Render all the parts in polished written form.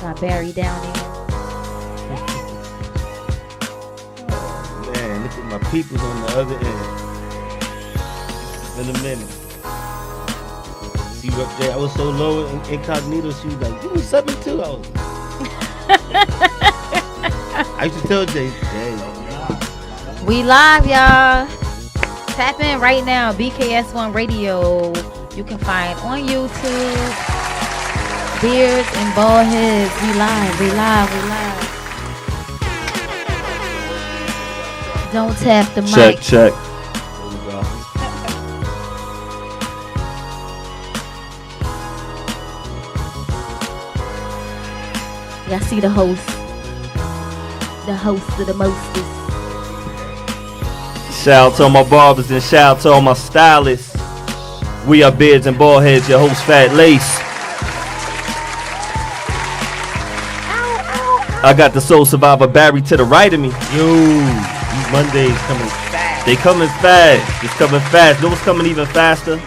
Got Barry down there. Man, look at my peoples on the other end. In a minute. See up there, I was so low in incognito, she was like, you was 7'2". I used to tell Jay, we live, y'all. Tap in right now, BKS1 Radio. You can find on YouTube, Beards N Baldheads. We live. Don't tap the mic. Check. Y'all see the host of the mostest. Shout out to all my barbers and shout out to all my stylists. We are Beards N Baldheads, your host Fat Lace. I got the Soul Survivor Barry to the right of me. Yo, these Mondays coming fast. They coming fast. It's coming fast. You know what's coming even faster?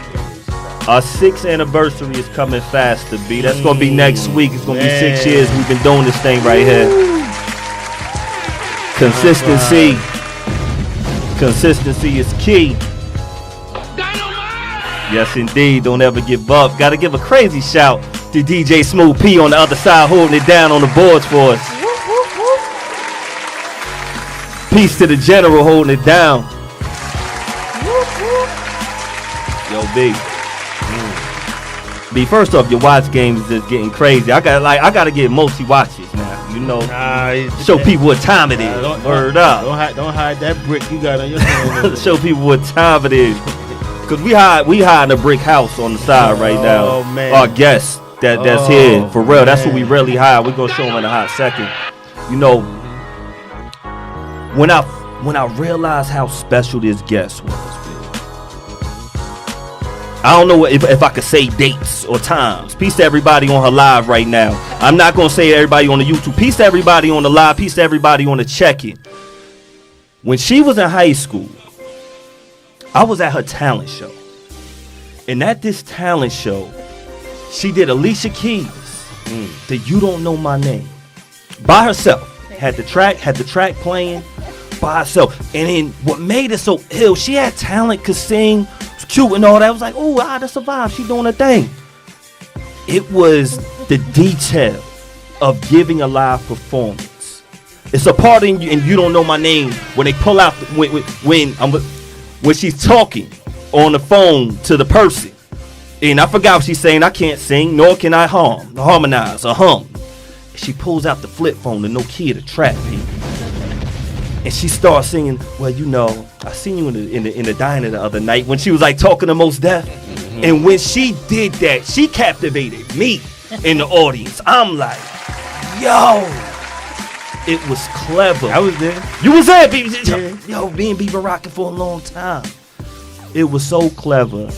Our 6th anniversary is coming faster, B. That's going to be next week. It's going to be 6 years we've been doing this thing right here. Consistency. Consistency is key. Yes, indeed. Don't ever give up. Got to give a crazy shout to DJ Smooth P on the other side holding it down on the boards for us. Peace to the general holding it down. Yo, B. B, first off, your watch game is just getting crazy. I gotta get multi watches now. You know, show people what time it is. Word up. Don't hide that brick you got on your phone. Show people what time it is. Cause we hide in a brick house on the side right now. Oh man. Our guest that's here for real. That's what we really hide. We're gonna show them in a hot second. You know, when I realized how special this guest was. I don't know if I could say dates or times. Peace to everybody on her live right now. I'm not going to say everybody on the YouTube. Peace to everybody on the live. Peace to everybody on the check-in. When she was in high school, I was at her talent show. And at this talent show, she did Alicia Keys, the You Don't Know My Name, by herself. Had the track playing by herself. And then what made it so ill, she had talent, could sing, cute and all that. I was like, oh, that's a vibe. She doing her thing. It was the detail of giving a live performance. It's a part in You Don't Know My Name when they pull out when she's talking on the phone to the person. And I forgot what she's saying. I can't sing, nor can I harmonize or hum. She pulls out the flip phone, the Nokia, the trap people. And she starts singing, well, you know, I seen you in the diner the other night when she was like talking to Mos Def. Mm-hmm. And when she did that, she captivated me in the audience. I'm like, yo, it was clever. I was there. You was there, B. Yeah. Yo, me and B been rocking for a long time. It was so clever.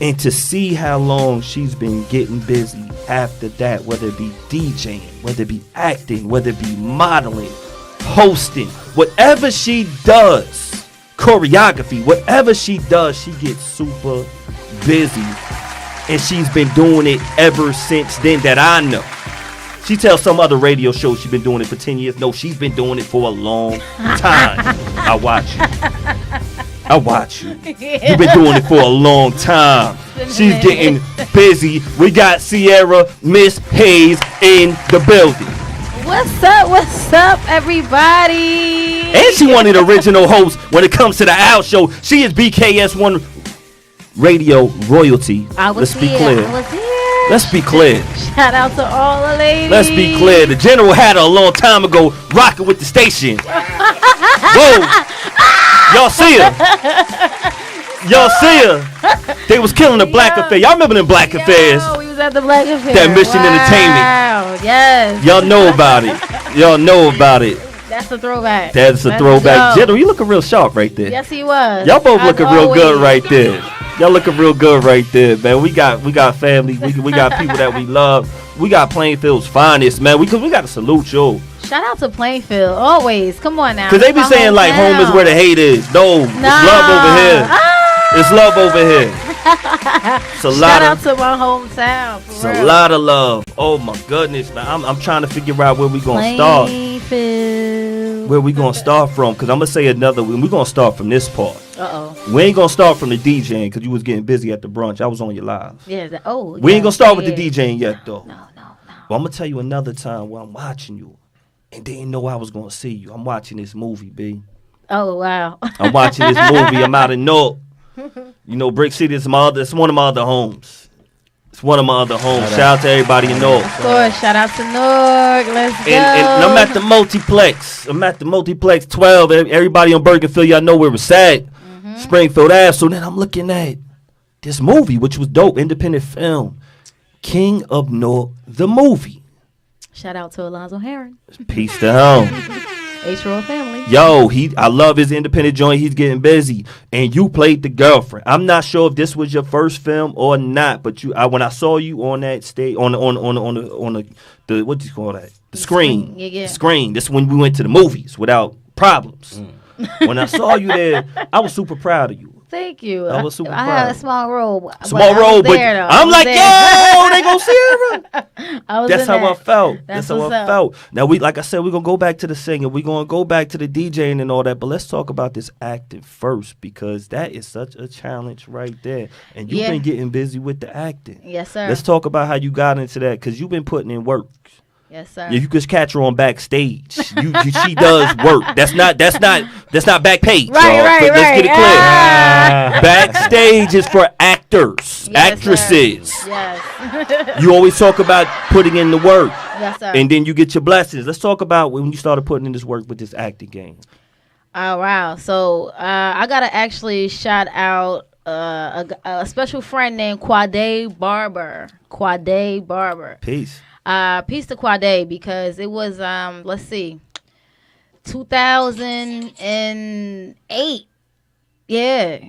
And to see how long she's been getting busy after that, whether it be DJing, whether it be acting, whether it be modeling, hosting, whatever she does, choreography, whatever she does, she gets super busy. And she's been doing it ever since then that I know. She tells some other radio show she's been doing it for 10 years. No, she's been doing it for a long time. I watch you. You've been doing it for a long time. She's getting busy. We got Sierra Miss Hayes in the building. What's up, everybody? And she one of the original hosts when it comes to the Owl Show. She is BKS1 Radio royalty. Let's be clear. Shout out to all the ladies. Let's be clear. The general had her a long time ago rocking with the station. Whoa. Y'all see her. They was killing the Black Affair. Y'all remember them Black Affairs? We was at the Black Affair. That Mission Entertainment. Wow, yes. Y'all know about it. That's a throwback. That's a throwback. General, you looking real sharp right there. Yes, he was. Y'all both looking real good right there. Y'all looking real good right there, man. We got family. We got people that we love. We got Plainfield's finest, man. We got to salute you. Shout out to Plainfield, always. Come on now. Because they be saying like home is where the hate is. No, it's love over here. It's love over here. It's a lot Shout of out to my hometown. For it's real. a lot of love. Oh my goodness, man. I'm trying to figure out where we gonna start. Plainfield. Where we gonna start from? Cause I'm gonna say another one. We gonna start from this part. We ain't gonna start from the DJing because you was getting busy at the brunch. I was on your live. Yeah. We ain't gonna start with the DJing yet though. No. Well, I'm gonna tell you another time where I'm watching you, and they didn't know I was gonna see you. I'm watching this movie, B. Oh wow. I'm watching this movie. I'm out in North. You know, Brick City is it's one of my other homes. It's one of my other homes. Shout out to everybody in North. Of course, shout out to Norg. Let's go. And I'm at the multiplex. I'm at the multiplex 12. Everybody on Bergenfield, y'all know where it's at. Springfield Ave. So then I'm looking at this movie, which was dope, independent film. King of North, the movie. Shout out to Alonzo Heron. Peace to him. H-Roll family. Yo, I love his independent joint. He's getting busy, and you played the girlfriend. I'm not sure if this was your first film or not, but when I saw you on that stage on the what do you call that? The screen. Yeah. The screen. This is when we went to the movies without problems. When I saw you there, I was super proud of you. Thank you. I was super I proud. had a small role. Small role, but I'm like, yo, they gonna see her. That's how I felt. That's how I felt. Now like I said, we're gonna go back to the singing. We're gonna go back to the DJing and all that. But let's talk about this acting first because that is such a challenge right there. And you've been getting busy with the acting. Yes, sir. Let's talk about how you got into that because you've been putting in work. Yes, sir. Yeah, you could catch her on backstage. She does work. That's not back page. Right. Let's get it clear. Backstage is for actors, actresses. Sir. Yes. You always talk about putting in the work. Yes, sir. And then you get your blessings. Let's talk about when you started putting in this work with this acting game. Oh wow! So I gotta actually shout out a special friend named Quade Barber. Peace. Peace to Quade because it was 2008. Yeah.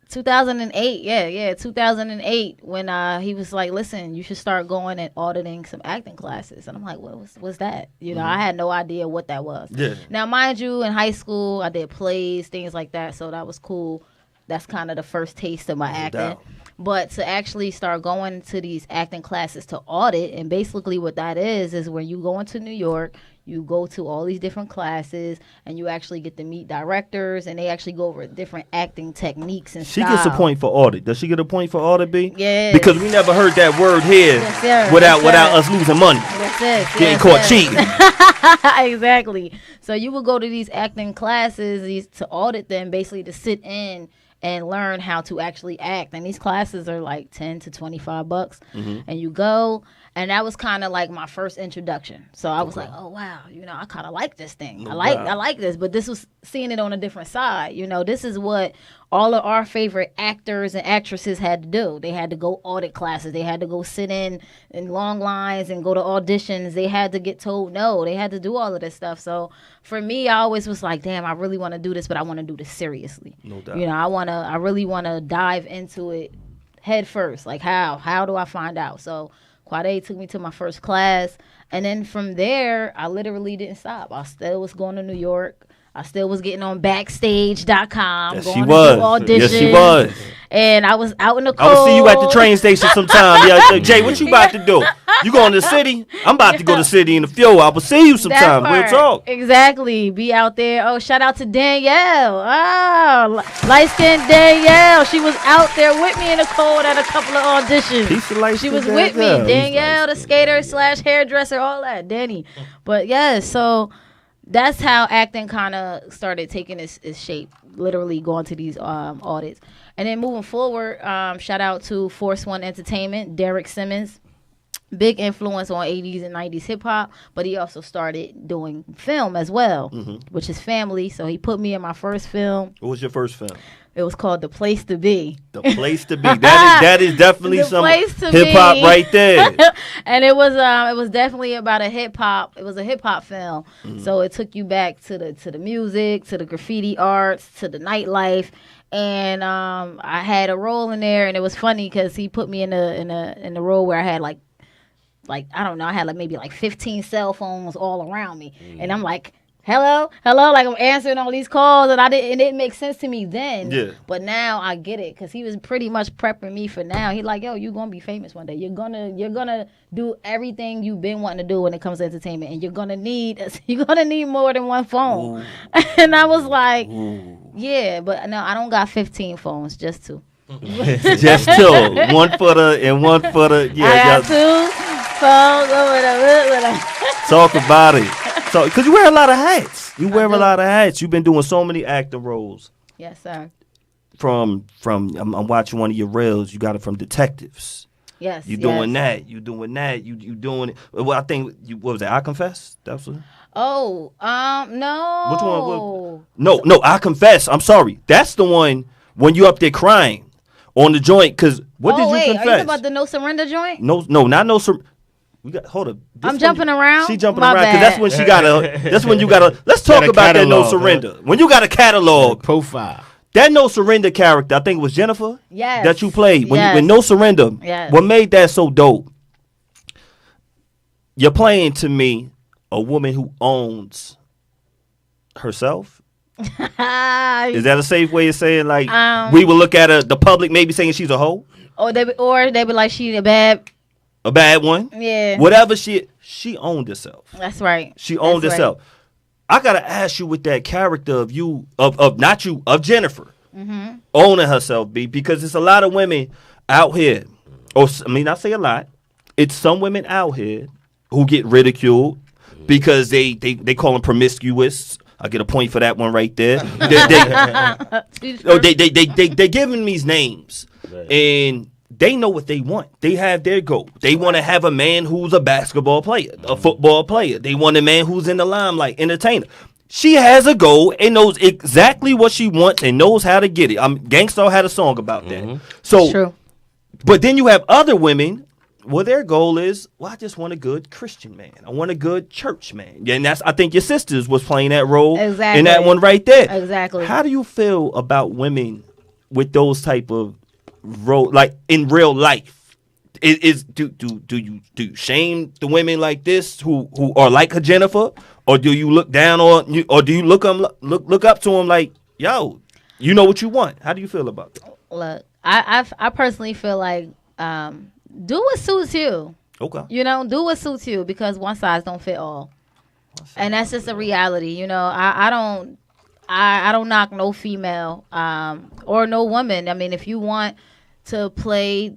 2008 when he was like, listen, you should start going and auditing some acting classes. And I'm like, what's that? You know, I had no idea what that was. Yeah. Now, mind you, in high school, I did plays, things like that. So that was cool. That's kind of the first taste of my acting. doubt. But to actually start going to these acting classes to audit, and basically what that is when you go into New York, you go to all these different classes, and you actually get to meet directors, and they actually go over different acting techniques and She style. gets a point for audit. Does she get a point for audit, B? Yeah. Because we never heard that word here Yes, sir. without Yes, sir. us losing money. That's it. Getting caught cheating. Exactly. So you would go to these acting classes to audit them, basically to sit in and learn how to actually act. And these classes are like $10 to $25. And you go, and that was kind of like my first introduction. So I was like, oh wow, I kind of like this thing. I like this, but this was seeing it on a different side. This is what all of our favorite actors and actresses had to do. They had to go audit classes. They had to go sit in long lines and go to auditions. They had to get told no. They had to do all of this stuff. So for me, I always was like, damn, I really want to do this, but I want to do this seriously. No doubt. I really want to dive into it head first. Like how do I find out? So Quade took me to my first class. And then from there, I literally didn't stop. I still was going to New York. I still was getting on Backstage.com. Yes, going she to was. do auditions. Yes, she was. And I was out in the I cold. will see you at the train station sometime. Yeah, Jay, what you about to do? You going to the city? I'm about to go to the city in the fuel. I will see you sometime. We'll talk. Exactly. Be out there. Oh, shout out to Danielle. Oh, light-skinned Danielle. She was out there with me in the cold at a couple of auditions. Piece of light She was skin with me. Danielle. Danielle, the skater / hairdresser, all that. Danny. But yeah, so that's how acting kind of started taking its shape, literally going to these audits. And then moving forward, shout out to Force One Entertainment, Derek Simmons. Big influence on 80s and 90s hip-hop, but he also started doing film as well, which is family. So he put me in my first film. What was your first film? It was called The Place to Be. The Place to Be. That is definitely The some Place to hip-hop Be. right there. And it was definitely about a hip-hop. It was a hip-hop film. So it took you back to the music, to the graffiti arts, to the nightlife. And I had a role in there, and it was funny because he put me in the role where I had like I don't know, I had maybe 15 cell phones all around me, and I'm like hello, like I'm answering all these calls, and it didn't make sense to me then. Yeah. But now I get it, because he was pretty much prepping me for now. He like, yo, you're gonna be famous one day. You're gonna do everything you've been wanting to do when it comes to entertainment, and you're gonna need more than one phone. And I was like, yeah, but no, I don't got 15 phones, just 2. Just 2. One for the and one for the. Yeah, I got 2 phones over the. Talk about it. So, because you wear a lot of hats. You wear do. a lot of hats. You've been doing so many acting roles. Yes, sir. From I'm watching one of your reels. You got it from Detectives. Yes. You doing that. You doing that. You doing it. Well, I think what was it? I Confess. That was it. Oh, no. Which one? No. I Confess. I'm sorry. That's the one when you up there crying on the joint. Because what did you confess? Are you talking about the No Surrender joint? No, not No Surrender. Hold up. I'm jumping around. She jumping My around because bad. that's when she got a. That's when you got a. Let's talk Got a about that No catalog, Surrender. huh? When you got a catalog, Profile. that No Surrender character, I think it was Jennifer. Yes. That you played when Yes. when No Surrender. Yes. What made that so dope? You're playing to me a woman who owns herself. Is that a safe way of saying like we would look at the public maybe saying she's a hoe? Or they be like, she a bad one? Yeah. Whatever she owned herself. That's right. She owned That's herself. I gotta ask you with that character of you of not you of Jennifer owning herself, because it's a lot of women out here. I say a lot. It's some women out here who get ridiculed because they call them promiscuous. I get a point for that one right there. They giving these names, and they know what they want. They have their goal. They want to have a man who's a basketball player, a football player. They want a man who's in the limelight, entertainer. She has a goal and knows exactly what she wants and knows how to get it. Gangstar had a song about that. So, true. But then you have other women. Well, their goal is, I just want a good Christian man. I want a good church man. And I think your sisters was playing that role in that one right there. Exactly. How do you feel about women with those type of role, like in real life? Do you shame the women like this who are like a Jennifer, or do you look down on or do you look up to them like, yo, you know what you want? How do you feel about that? Look, I personally feel like do what suits you. Okay. Do what suits you, because one size don't fit all. And that's just a reality. I don't knock no female or no woman. I mean, if you want to play,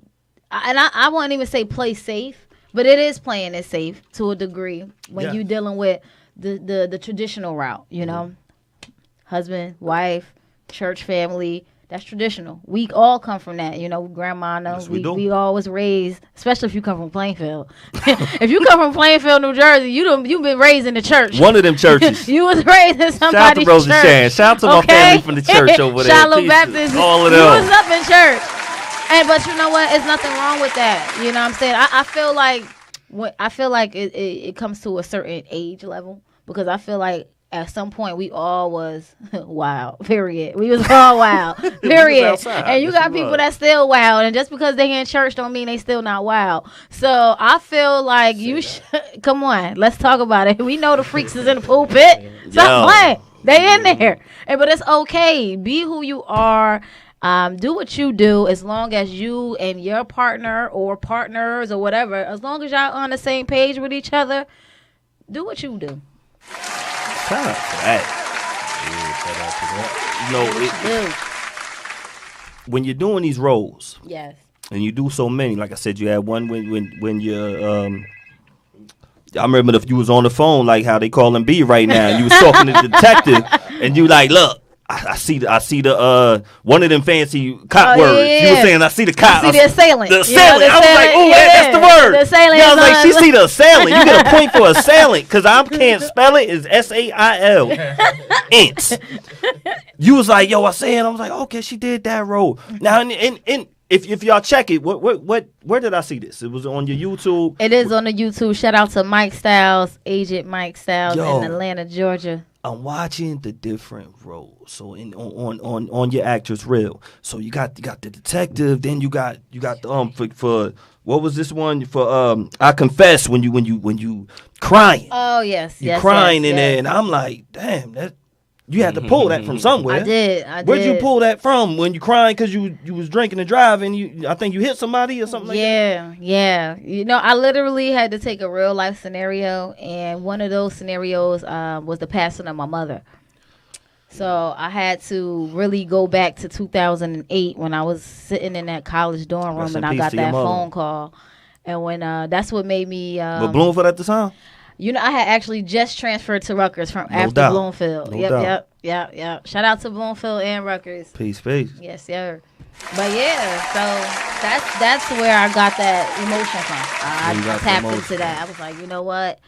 and I wouldn't even say play safe, but it is playing it safe to a degree when you're dealing with the traditional route, husband, wife, church family. That's traditional. We all come from that, grandma knows. Yes, we all was raised, especially if you come from Plainfield. If you come from Plainfield, New Jersey, you've been raised in the church. One of them churches. You was raised in somebody's church. Shout out to Rosa Shan. Shout out to my family from the church over there. Shiloh Baptist. All of them. You was up in church. But you know what? It's nothing wrong with that. You know what I'm saying? I feel like it comes to a certain age level, because I feel like at some point we all was wild. Period. We was all wild. Period. And you got people that still wild, and just because they in church don't mean they still not wild. So I feel like you should come on. Let's talk about it. We know the freaks is in the pulpit. Stop playing. They in there. But it's okay. Be who you are. Do what you do, as long as you and your partner or partners or whatever, as long as y'all on the same page with each other, do what you do. Shout out to that. When you're doing these roles, yes, and you do so many, like I said, you had one when you're I remember if you was on the phone, like how they call him B right now, and you was talking to the detective, and you like, look, I see the one of them fancy cop words. Yeah. You were saying I see the cop. I see the assailant. The assailant. I was like, oh, that's the word. The assailant. I was like, she see the assailant. You get a point for assailant, because I can't spell it. It's SAIL. Int. You was like, yo, I was like, okay, she did that role. Now, if y'all check it, where did I see this? It was on your YouTube. It is on the YouTube. Shout out to Mike Styles, Agent Mike Styles in Atlanta, Georgia. I'm watching the different roles. So on your actress reel. So you got the detective, then you got the What was this one for? I confess when you crying. Oh yes, You yes, crying yes, in yes. there, and I'm like, damn, that you had to pull that from somewhere. I did. Where'd you pull that from when you crying because you was drinking and driving? I think you hit somebody or something like that. Yeah. You know, I literally had to take a real life scenario, and one of those scenarios was the passing of my mother. So I had to really go back to 2008 when I was sitting in that college dorm room Rest in and I peace got to your that mother. phone call. And when that's what made me. But Bloomfield at the time. You know, I had actually just transferred to Rutgers from after doubt. Bloomfield. No doubt. Yep. Shout out to Bloomfield and Rutgers. Peace. Yes, sir. But yeah, so that's where I got that emotion from. You got I the tapped emotion. into that. I was like, you know what?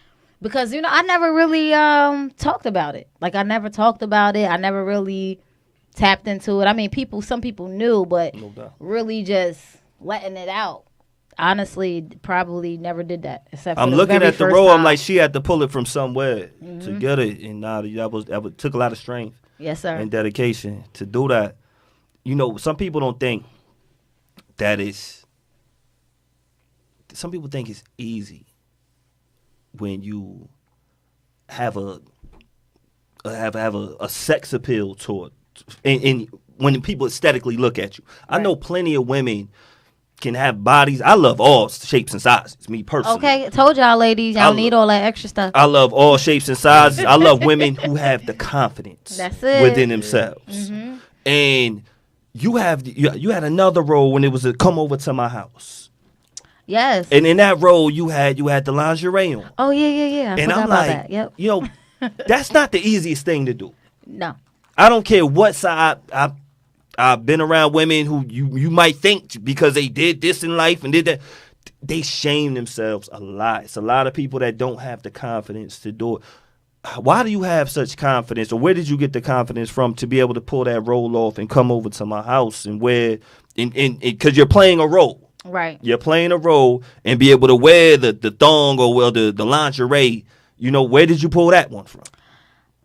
Because I never really talked about it. Like I never talked about it. I never really tapped into it. I mean, some people knew, but No doubt. really just letting it out. Honestly, probably never did that. Except for I'm the looking very at the first roll. I'm time. like, she had to pull it from somewhere to get it, and that took a lot of strength Yes, sir. and dedication to do that. You know, some people don't think that it's. Some people think it's easy when you have a sex appeal toward, and when people aesthetically look at you. I know plenty of women can have bodies. I love all shapes and sizes. Me personally. Okay, told y'all ladies, y'all need all that extra stuff. I love all shapes and sizes. I love women who have the confidence That's it. within themselves. And you had another role when it was a come over to my house. Yes. And in that role you had the lingerie on. Oh yeah. I And forgot I'm about like, that. Yep. you know, that's not the easiest thing to do. No. I don't care what side I've been around women who you might think because they did this in life and did that. They shame themselves a lot. It's a lot of people that don't have the confidence to do it. Why do you have such confidence, or where did you get the confidence from to be able to pull that role off and come over to my house and wear, because you're playing a role. Right. You're playing a role and be able to wear the thong or the lingerie. You know, where did you pull that one from?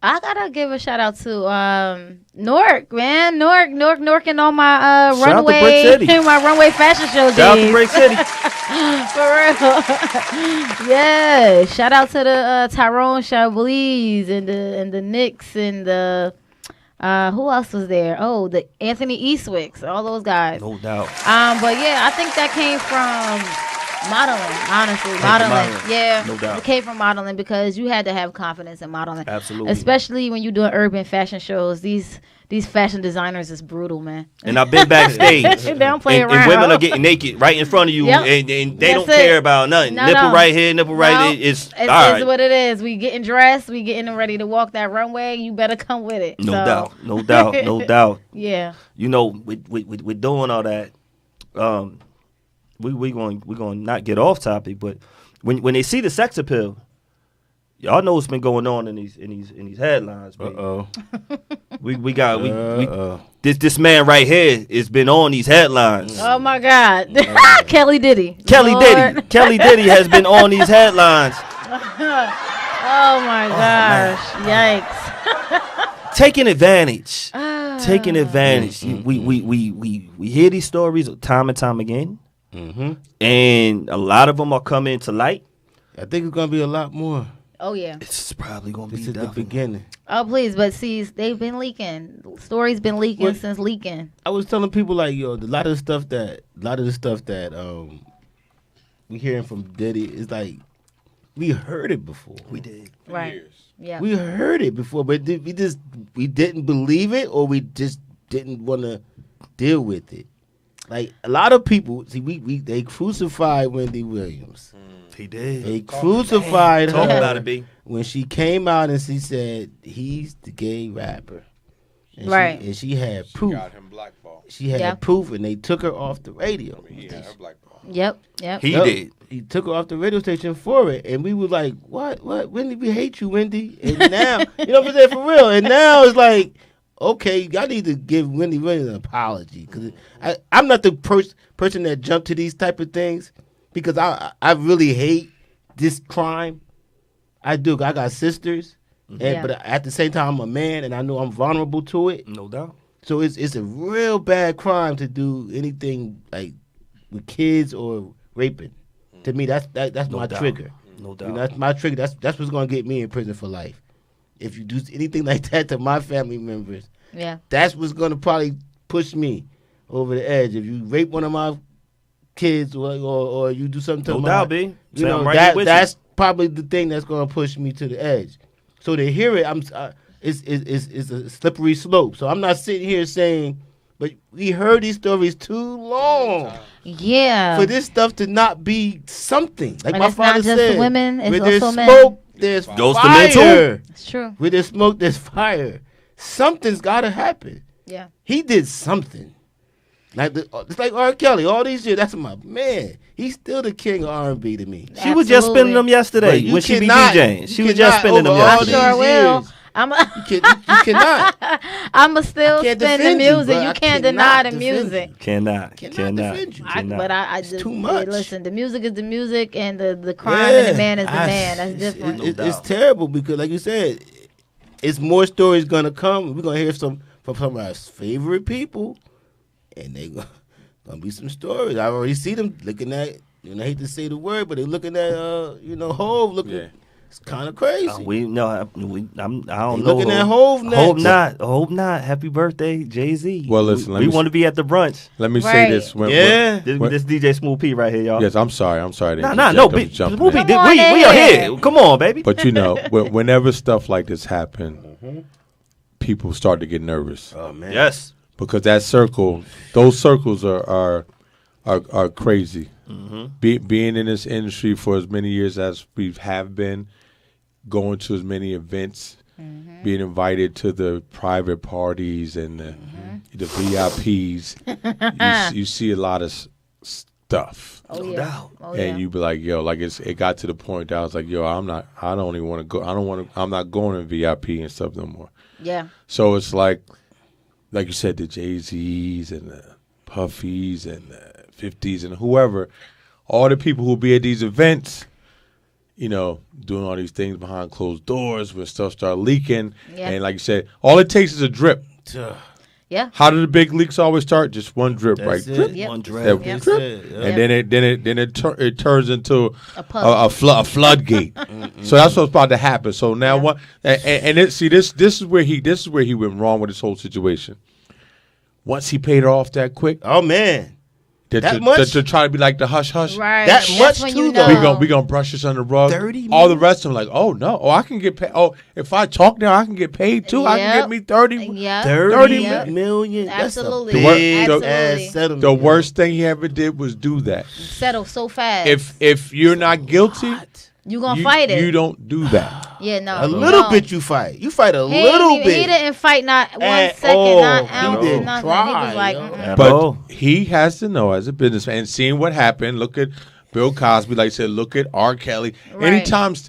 I gotta give a shout out to Nork, man. Nork and all my Shout out to runway Brick City. my runway fashion show Shout out to days. Brick City. For real. Yeah. Shout out to the Tyrone Chablis and the Knicks and the who else was there? Oh, the Anthony Eastwicks, all those guys. No doubt. But yeah, I think that came from modeling, honestly. Modeling. Yeah. No doubt. It came from modeling because you had to have confidence in modeling. Absolutely. Especially when you're doing urban fashion shows. These fashion designers is brutal, man. And I've been backstage. They don't play and around. women are getting naked right in front of you, Yep. and they That's don't it. care about nothing. No, nipple no. right here, nipple right there. It's all right. what it is. We getting dressed. We getting ready to walk that runway. You better come with it. No So, doubt, no doubt. Yeah. You know, with doing all that, we going to not get off topic, but when they see the sex appeal, y'all know what's been going on in these headlines. Man. We got this man right here has been on these headlines. Oh my God. Kelly Diddy. Kelly Lord. Diddy has been on these headlines. Oh my gosh. Yikes. Taking advantage. We hear these stories time and time again, and a lot of them are coming to light. I think it's gonna be a lot more. Oh yeah. It's probably gonna be This is the definitely. beginning. Oh please, but see, they've been leaking. Stories been leaking What? since leaking. I was telling people like, yo, a lot of the stuff that we hearing from Diddy is like we heard it before. We did. Right. Yeah. We heard it before, but we didn't believe it, or we just didn't want to deal with it. Like a lot of people, see, they crucified Wendy Williams. He did. They crucified Talk her about it, B. when she came out and she said he's the gay rapper. And Right. she had proof. Got him blackball. She had Yeah. proof, and they took her off the radio. He had her blackball. Yep. He Yup. did. He took her off the radio station for it, and we were like, "What? Wendy? We hate you, Wendy." And now, you know what I'm saying, for real. And now it's like, okay, y'all need to give Wendy Williams an apology, because I'm not the person that jumped to these type of things, because I really hate this crime. I do. I got sisters, Yeah. but at the same time, I'm a man, and I know I'm vulnerable to it. No doubt. So it's a real bad crime to do anything like with kids or raping. To me, that's No my doubt. trigger. No You doubt. know, that's my trigger. That's what's gonna get me in prison for life. If you do anything like that to my family members, Yeah. that's what's gonna probably push me over the edge. If you rape one of my kids or you do something to No my, doubt, B. you know, I'm right here with that's probably the thing that's gonna push me to the edge. So to hear it, it's a slippery slope. So I'm not sitting here saying, but we heard these stories too long Yeah. for this stuff to not be something. Like And my it's not father just said, women, it's where there's also men. smoke, there's Goes to men too. fire. It's true. Where there's smoke, there's fire. Something's got to happen. Yeah. He did something. It's like R. Kelly. All these years, that's my man. He's still the king of R&B to me. She was just spinning them But yesterday you when she be cannot- DJing. you She was just cannot spinning them over all I yesterday. sure these will. years. You You cannot. I'ma still I can't spin the defend you, music. but You I can't cannot deny the defend music. you. Cannot. defend you. But I It's just too much. listen. The music is the music, and the crime and the man is the man. That's different. It's terrible because, like you said, it's more stories gonna come. We're gonna hear from some of our favorite people, and they gonna be some stories. I already see them looking at. You know, I hate to say the word, but they're looking at Hove looking. Yeah. It's kind of crazy. I don't know. Looking at Hove next. Hope not. Hope not. Happy birthday, Jay-Z. Well, listen, let we me want to be at the brunch. Let me say Right. this. Yeah. This DJ Smooth P right here, y'all. Yes, I'm sorry. I'm sorry. to No, interject. no. I'm just jumping Smooth P, in. Come on we are in. here. Come on, baby. But whenever stuff like this happen, people start to get nervous Oh man. Yes. because those circles are crazy. Being in this industry for as many years as we have been, going to as many events, being invited to the private parties and the VIPs, you see a lot of stuff. Oh No yeah. doubt. Oh And yeah. you be like, yo, like it got to the point that I was like, yo, I don't even want to go. I'm not going to VIP and stuff no more. Yeah. So it's like you said, the Jay-Z's and the Puffies and the 50s and whoever, all the people who be at these events, doing all these things behind closed doors where stuff start leaking. Yeah. And like you said, all it takes is a drip. Yeah. How do the big leaks always start? Just one drip, right? That's it. Drip. Yep. One That drip. Yep. drip. Yeah. And then it turns into A puzzle. a floodgate. So that's what's about to happen. So now Yeah. what? And this is where he went wrong with this whole situation. Once he paid her off that quick, Oh man. to much? try to be like the hush hush. Right. That That's much when too, you though. know. We gonna brush this under the rug. 30 All the rest of them like, oh no, I can get paid. Oh, if I talk now, I can get paid too. I can Yep. get me 30. Yeah. 30 Yep. million. Absolutely. That's a big Absolutely. ass settlement. The worst thing he ever did was do that. Settle so fast. If you're not guilty, you gonna fight it. You don't do that. Yeah. No. A you little don't. bit you fight. You fight a He little ain't even- bit. He didn't fight not one At second, all. not He ounce, didn't nothing. try, He was like, yo. At But all. he has to know as a businessman, and seeing what happened. Look at Bill Cosby, like I said. Look at R. Kelly. Right.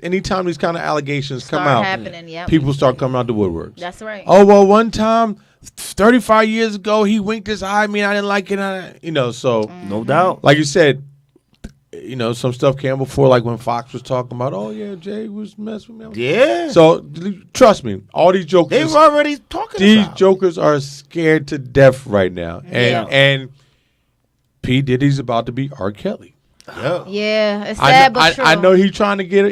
Anytime these kind of allegations start come out, happening. Yep. people start coming out the woodworks. That's right. Oh well, one time, 35 years ago, he winked his eye at me, and I didn't like it. So No doubt. like you said, some stuff came before, like when Fox was talking about, oh yeah, Jay was messing with me. Yeah. So trust me, all these jokers, They were already talking these about. jokers are scared to death right now, Yeah. and P Diddy's about to be R. Kelly. Yeah. Yeah, it's sad but true. I know he trying to get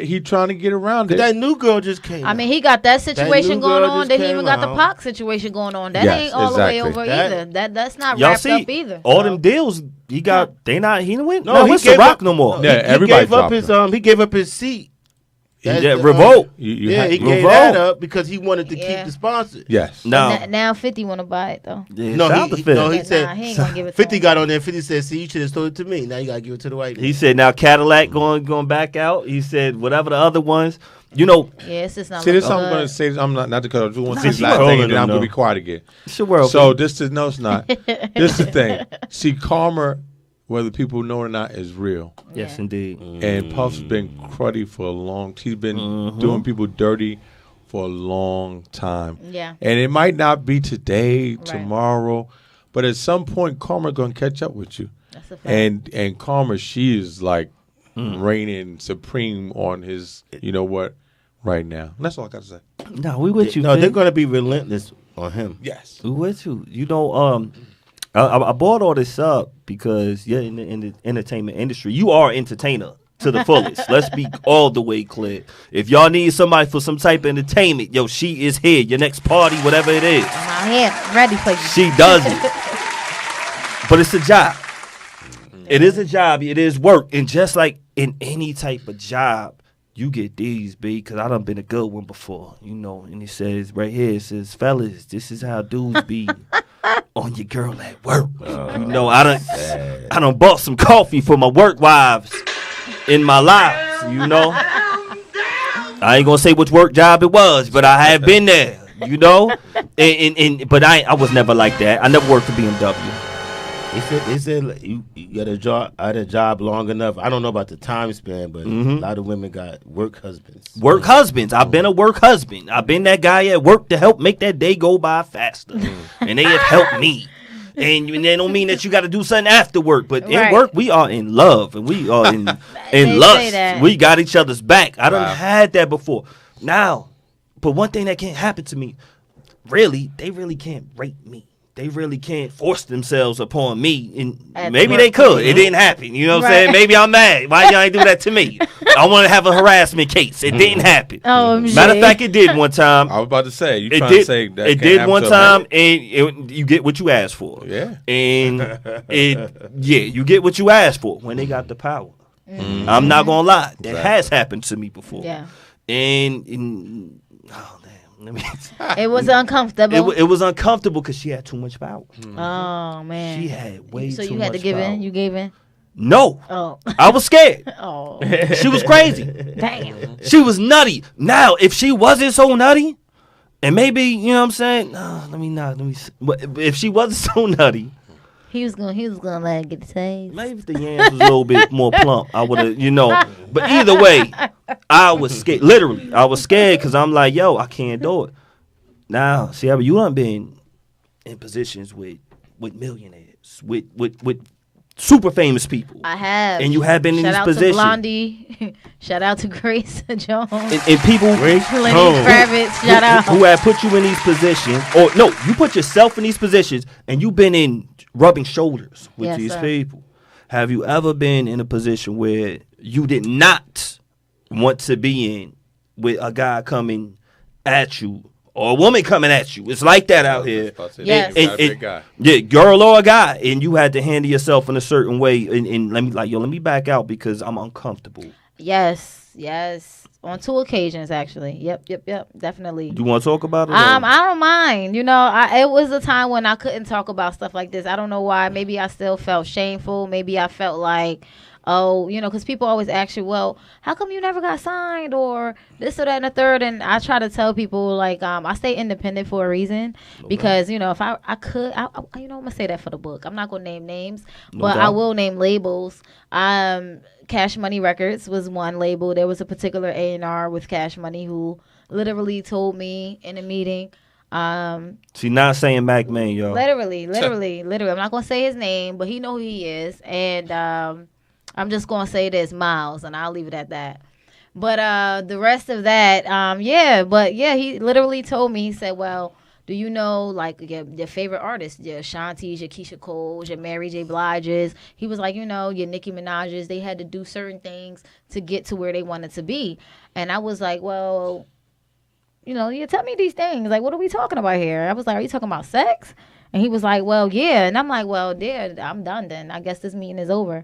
around it. That new girl just came. I mean, he got that situation new going girl on. just Then he came even got the out. Pac situation going on. That Yes, ain't all the way exactly. over That- either. That's not Y'all wrapped see, up either. all them deals he got, he didn't win. No, No, he he's gave Ciroc up- no more. Yeah, he everybody gave up dropped his him. he gave up his seat. That's Yeah, the, Revolt. You Yeah, he gave Revolt. that up because he wanted to Yeah. keep the sponsor. yes. No. Now 50 want to buy it though. Yeah, No, shout out to he 50. no, he Yeah, said nah, he ain't gonna give it to 50 him. got on there. 50 said, "See, you should have sold it to me. Now you gotta give it to the white man." He said now Cadillac going back out. He said whatever the other ones. You know, Yeah, it's just not. See, this looking I'm going to good. say. I'm not to cut off. I just want to Nah, say this she last trolling thing, and then them, I'm going though. to be quiet again. it's your world. So this is no, it's not. This is the thing. See, karma, whether people know it or not, is real. yes, Yeah. indeed. And Puff's been cruddy for a long. He's been doing people dirty for a long time. Yeah. And it might not be today, Right. tomorrow, but at some point, karma going to catch up with you. That's a fact. And karma, she is like reigning supreme on his, you know what, right now. And that's all I got to say. No, we with you. No, Finn. they're gonna be relentless on him. Yes. We with you. You know, I brought all this up because in the entertainment industry, you are an entertainer to the fullest. Let's be all the way clear. If y'all need somebody for some type of entertainment, yo, she is here. Your next party, whatever it is. I'm here, ready for you. She does it. But it's a job. It is a job. It is work. And just like in any type of job, you get these, B, because I done been a good one before, you know. And it says right here, it says, fellas, this is how dudes be on your girl at work. You know, I done bought some coffee for my work wives in my lives, you know. I ain't gonna say which work job it was, but I have been there, you know. But I was never like that. I never worked for BMW. They said you got a job long enough. I don't know about the time span, but a lot of women got work husbands. Work husbands. I've been a work husband. I've been that guy at work to help make that day go by faster. And they have helped me. And they don't mean that you got to do something after work, but in work we are in love and we are in lust. We got each other's back. I done had that before. Now, but one thing that can't happen to me, they really can't rape me. They really can't force themselves upon me. And maybe they could. It didn't happen. You know what I'm saying? Maybe I'm mad. Why y'all ain't do that to me? I want to have a harassment case. It didn't happen. Matter of fact, it did one time. I was about to say, you trying to say that it did one time, and you get what you asked for. Yeah. And you get what you asked for when they got the power. I'm not going to lie. That has happened to me before. Yeah. And oh, damn. It was uncomfortable. It was uncomfortable because she had too much power. Oh man, she had way too much power. So you had to give in. You gave in. No. Oh. I was scared. Oh. She was crazy. Damn. She was nutty. Now, if she wasn't so nutty, and maybe you know what I'm saying. If she wasn't so nutty. He was gonna let her get the taste. Maybe if the yams was a little bit more plump, I would have, you know. But either way, I was scared. Literally, I was scared because I'm like, yo, I can't do it. Now, see, you done been in positions with millionaires, with super famous people. I have. And you have been in these positions. Shout out to Blondie. Shout out to Grace Jones. And people. Lenny Kravitz. Shout out. Who have put you in these positions. Or, no, you put yourself in these positions and you've been in rubbing shoulders with these people. Have you ever been in a position where you did not want to be in with a guy coming at you? Or a woman coming at you. It's like that out here. Yes. Yeah, girl or a guy. And you had to handle yourself in a certain way. And let me back out because I'm uncomfortable. Yes. On 2 occasions, actually. Yep. Definitely. You want to talk about it? I don't mind. You know, it was a time when I couldn't talk about stuff like this. I don't know why. Maybe I still felt shameful. Maybe I felt like, oh, you know, because people always ask you, well, how come you never got signed or this or that and the third? And I try to tell people, like, I stay independent for a reason because, you know, if I could, you know, I'm going to say that for the book. I'm not going to name names, but I will name labels. Cash Money Records was one label. There was a particular A&R with Cash Money who literally told me in a meeting. She's not saying Mac Man, y'all. Literally. I'm not going to say his name, but he know who he is. And I'm just going to say this, Miles, and I'll leave it at that. But the rest of that, he literally told me, he said, well, do you know, like, your favorite artists, your Shanti's, your Keisha Cole's, your Mary J. Blige's? He was like, you know, your Nicki Minaj's, they had to do certain things to get to where they wanted to be. And I was like, well, you know, you tell me these things. Like, what are we talking about here? I was like, are you talking about sex? And he was like, well, yeah. And I'm like, well, yeah, I'm done then. I guess this meeting is over.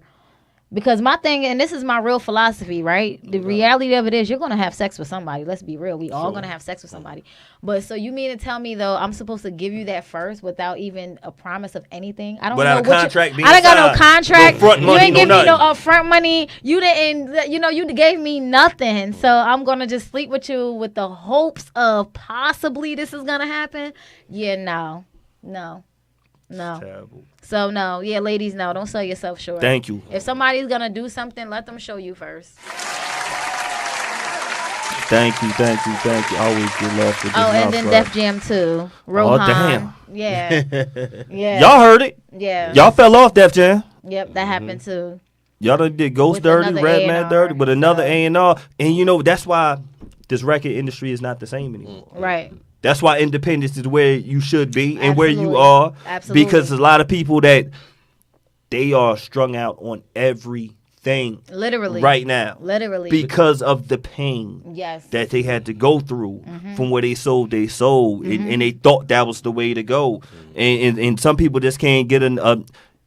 Because my thing, and this is my real philosophy, right? The reality of it is you're going to have sex with somebody. Let's be real. We all going to have sex with somebody. But so you mean to tell me, though, I'm supposed to give you that first without even a promise of anything? I don't know what contract being I don't got no contract. No front money, you ain't give me no upfront money. You didn't, you know, you gave me nothing. So I'm going to just sleep with you with the hopes of possibly this is going to happen. Yeah, no. Terrible. So no, ladies, no, don't sell yourself short. Thank you. If somebody's gonna do something, let them show you first. Thank you. I always get lost with this. And then Def Jam too. Rohan. Oh damn. Yeah. Y'all heard it. Yeah. Y'all fell off Def Jam. Yep, that happened too. Y'all done did Ghost With dirty, another Redman A&R, dirty, with another A&R, and you know that's why this record industry is not the same anymore. Right. That's why independence is where you should be and where you Absolutely. are. Absolutely. Because a lot of people that they are strung out on everything Literally. right now. Literally. Because of the pain Yes. that they had to go through from where they sold their soul. And they thought that was the way to go. And some people just can't get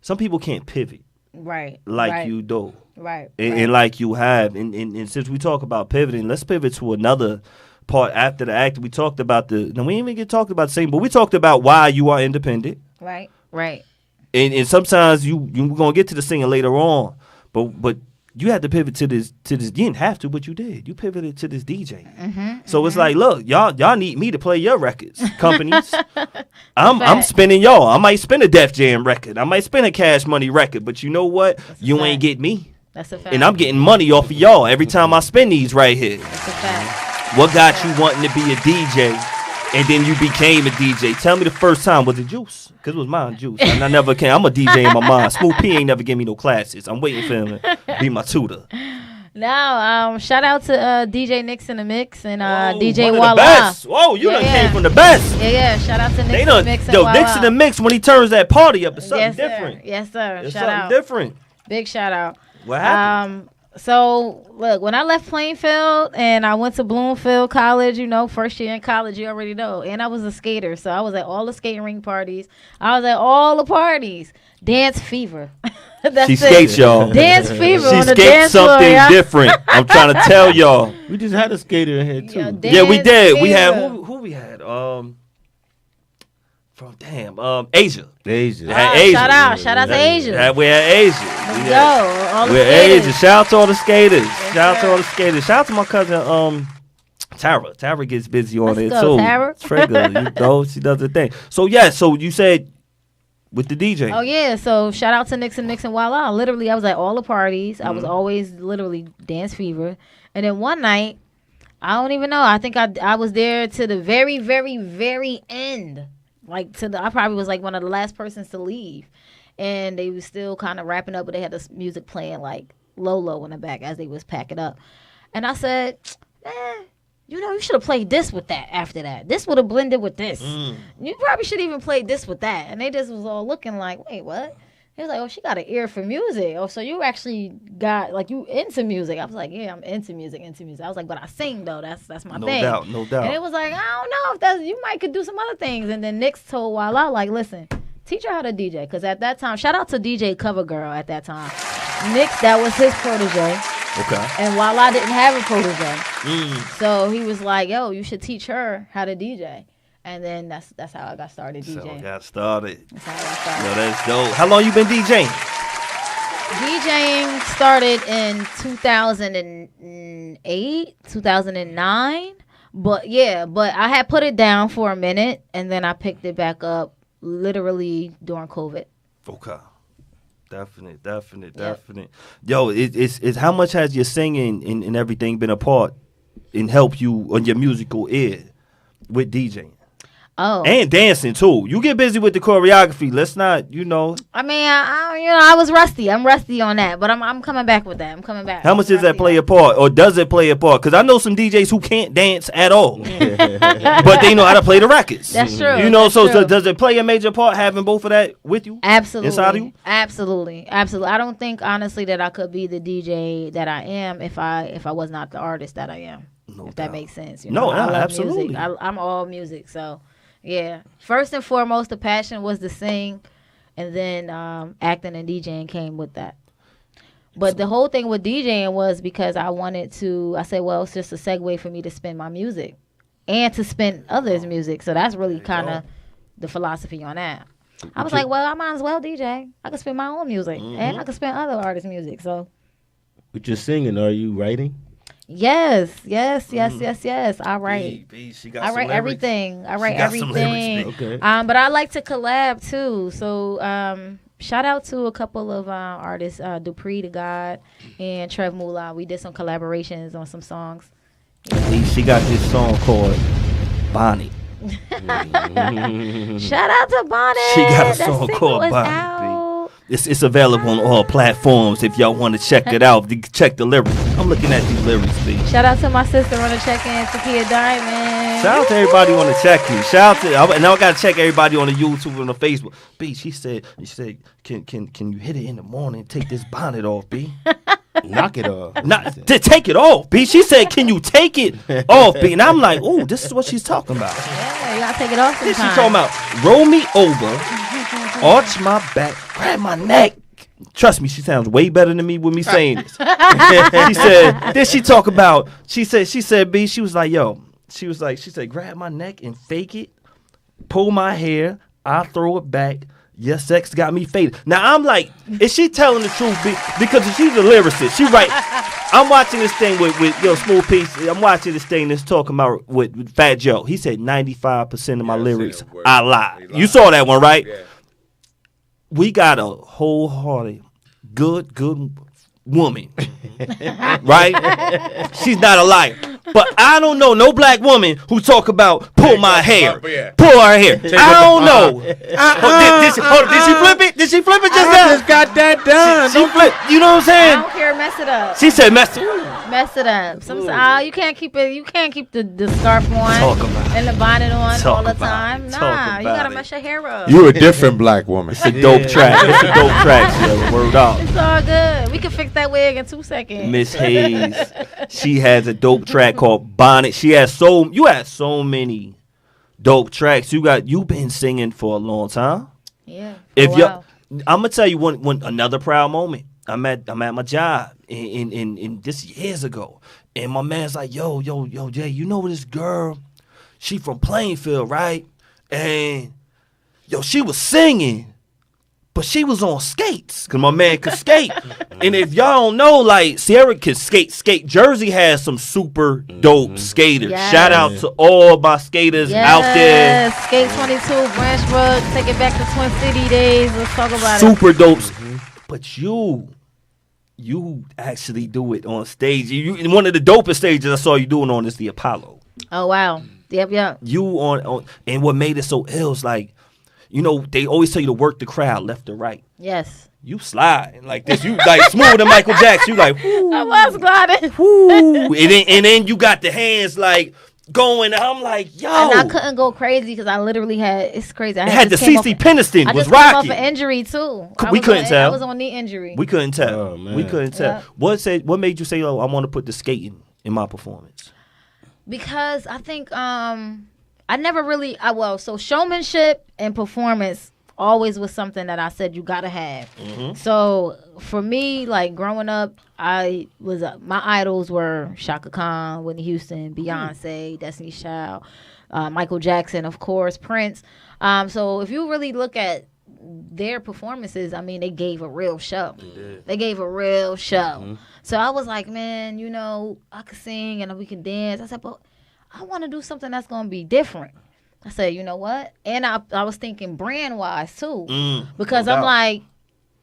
some people can't pivot Right. like right. you do. Right. And like you have. And since we talk about pivoting, let's pivot to another part after the act. We talked about we didn't even get talked about the same, but we talked about why you are independent. Right. Right. And sometimes you're gonna get to the singing later on, but you had to pivot to this. You didn't have to, but you did. You pivoted to this DJ. So it's like, look, y'all need me to play your records, companies. I'm spinning y'all. I might spin a Def Jam record. I might spin a Cash Money record. But you know what? You ain't get me. That's a fact. And I'm getting money off of y'all every time I spin these right here. That's a fact. What got you wanting to be a DJ? And then you became a DJ. Tell me the first time. Was it Juice? Because it was mine, Juice. And I never came. I'm a DJ in my mind. Smooth P ain't never give me no classes. I'm waiting for him to be my tutor. Now, shout out to DJ Nix in the Mix and DJ one of the Walla. best. Whoa, you done came from the best. Yeah. Shout out to Nix They in the done, Mix and yo, Walla. Nix in the Mix, when he turns that party up, it's something Yes, different. Sir. Yes, sir. It's Shout something out. different. Big shout out. What happened? So, look, when I left Plainfield and I went to Bloomfield College, first year in college, you already know. And I was a skater. So I was at all the skating rink parties. I was at all the parties. Dance fever. That's She it. skates, y'all. Dance fever She on the skates dance floor, something yeah. different. I'm trying to tell y'all. We just had a skater in here too. Yo, Yeah, we dance did. We fever. had who we had? Asia. Asia. Had Asia. Shout out to Asia. We had Asia. Let's go. All the We're skaters. Asia. Shout out to all the skaters. Yes, Shout out to sir. all the skaters. Shout out to my cousin Tara. Tara gets busy on Let's it go, too. Tara. Trigger, she does her thing. So yeah, so you said with the DJ. Oh yeah, so shout out to Nix and Mix and Voila. Literally, I was at all the parties. I was always literally dance fever. And then one night, I don't even know. I think I was there to the very, very, very end. I probably was like one of the last persons to leave. And they was still kind of wrapping up, but they had this music playing like low in the back as they was packing up. And I said, you should have played this with that after that. This would have blended with this. You probably should even play this with that. And they just was all looking like, wait, what? He was like, oh, she got an ear for music. Oh, so you actually got, like, you into music. I was like, yeah, I'm into music. I was like, but I sing, though. That's my thing. No doubt. And it was like, I don't know if you might could do some other things. And then Nix told Walla, like, listen, teach her how to DJ. Because at that time, shout out to DJ Covergirl at that time. Nix, that was his protege. Okay. And Walla didn't have a protege. So he was like, yo, you should teach her how to DJ. And then that's how I got started DJing. So got started. That's how I got started. Yo, that's dope. How long you been DJing? DJing started in 2008, 2009. But I had put it down for a minute, and then I picked it back up literally during COVID. Okay. Definite. Yo, it's how much has your singing and everything been a part and help you on your musical ear with DJing? Oh, And dancing too. You get busy with the choreography. Let's not, I mean, I was rusty. I'm rusty on that, but I'm coming back with that. I'm coming back. How much does that play a part, or does it play a part? Because I know some DJs who can't dance at all, but they know how to play the records. That's true. You know, That's so true. does it play a major part having both of that with you? Absolutely. Inside of you? Absolutely. I don't think honestly that I could be the DJ that I am if I was not the artist that I am. No if doubt. that makes sense. No, I love absolutely. Music. I'm all music. So yeah. First and foremost, the passion was to sing, and then acting and DJing came with that. But the whole thing with DJing was because I said, well, it's just a segue for me to spin my music and to spin others' music. So that's really kind of the philosophy on that. I was like, well, I might as well DJ. I can spin my own music and I can spin other artists' music. So With your singing, are you writing? yes. I write. She got I some write lyrics. everything. I write She got some lyrics, everything. Okay. But I like to collab too. So shout out to a couple of artists, Dupree the God and Trev Moolah. We did some collaborations on some songs. She got this song called Bonnie. Shout out to Bonnie. She got a That song single called is Bonnie, out. It's available on all platforms if y'all want to check it out. Check the lyrics. I'm looking at these lyrics, B. Shout out to my sister on the check-in, Takia Diamond. Shout out to everybody on the check-in. Shout out to, and now I gotta check everybody on the YouTube and the Facebook. B, she said, can you hit it in the morning? Take this bonnet off, B. Knock it off. Take it off, B. She said, can you take it off, B? And I'm like, ooh, this is what she's talking about. Yeah, you gotta take it off Then sometimes. she talking about roll me over, arch my back, grab my neck. Trust me, she sounds way better than me with me saying this. She said, then she talk about, she said, B, she was like, she said, grab my neck and fake it, pull my hair, I'll throw it back. Your sex got me faded. Now I'm like, is she telling the truth? Because she's a lyricist. She right. I'm watching this thing with Smooth Piece. I'm watching this thing that's talking about with Fat Joe. He said 95% of my lyrics, I lie. You saw that one, right? Yeah. We got a wholehearted, good woman, right? She's not a liar. But I don't know no black woman who talk about pull my hair, pull her hair. I don't know. Did she flip it? Did she flip it just now? I just got that done. She flipped. You know what I'm I saying? don't care, mess it up. She said mess it. Mess it up. Sometimes you can't keep it. You can't keep the scarf on Talk about and the bonnet on Talk all the about time. it. Nah, Talk you gotta about it. mess your hair up. You a different black woman. It's a dope track. It's a dope track. Yeah, word up. It's all good. We can fix that wig in 2 seconds. Miss Hayes, she has a dope track called Bonnet. You had so many dope tracks. You've been singing for a long time. Yeah. If Oh, you, wow. I'm gonna tell you one another proud moment. I'm at my job in this years ago, and my man's like, yo, Jay, you know this girl? She from Plainfield, right? And yo, she was singing. But she was on skates, because my man could skate. And if y'all don't know, like, Sierra could skate. Jersey has some super dope skaters. Yes. Shout out to all my skaters out there. Skate 22, Branch Brook, take it back to Twin City days. Let's talk about it. Super dope. But you actually do it on stage. You one of the dopest stages I saw you doing on is the Apollo. Oh, wow. Yep. You on and what made it so ill is like, you know, they always tell you to work the crowd left or right. Yes. You slide like this. You like smoother than Michael Jackson. You like, whoo, I was gliding. whoo. And then you got the hands like going. I'm like, yo. And I couldn't go crazy because I literally it's crazy. I It had the just came CC off- Peniston I was just came off rocking. an injury too. We couldn't tell. I was on knee injury. We couldn't tell. Oh, man. We couldn't tell. Yeah. What made you say, oh, I want to put the skating in my performance? Because I think I never really so showmanship and performance always was something that I said you gotta have. So for me, like growing up, I was my idols were Shaka Khan, Whitney Houston, Beyonce, Destiny's Child, Michael Jackson, of course, Prince. So if you really look at their performances, I mean, they gave a real show. They gave a real show. So I was like, man, you know, I could sing and we can dance. I said, but I want to do something that's gonna be different. I said, you know what? And I was thinking brand wise too, because I'm like,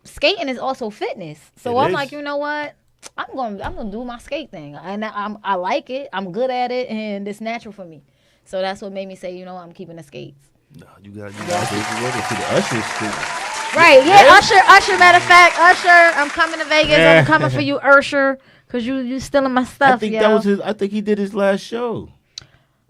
skating is also fitness. So I'm like, you know what? I'm gonna do my skate thing, and I like it. I'm good at it, and it's natural for me. So that's what made me say, you know, I'm keeping the skates. No, you got See the Usher street. Right? Yeah, Usher. Matter of fact, Usher, I'm coming to Vegas. I'm coming for you, Usher, because you stealing my stuff. I think yo. that was his. I think he did his last show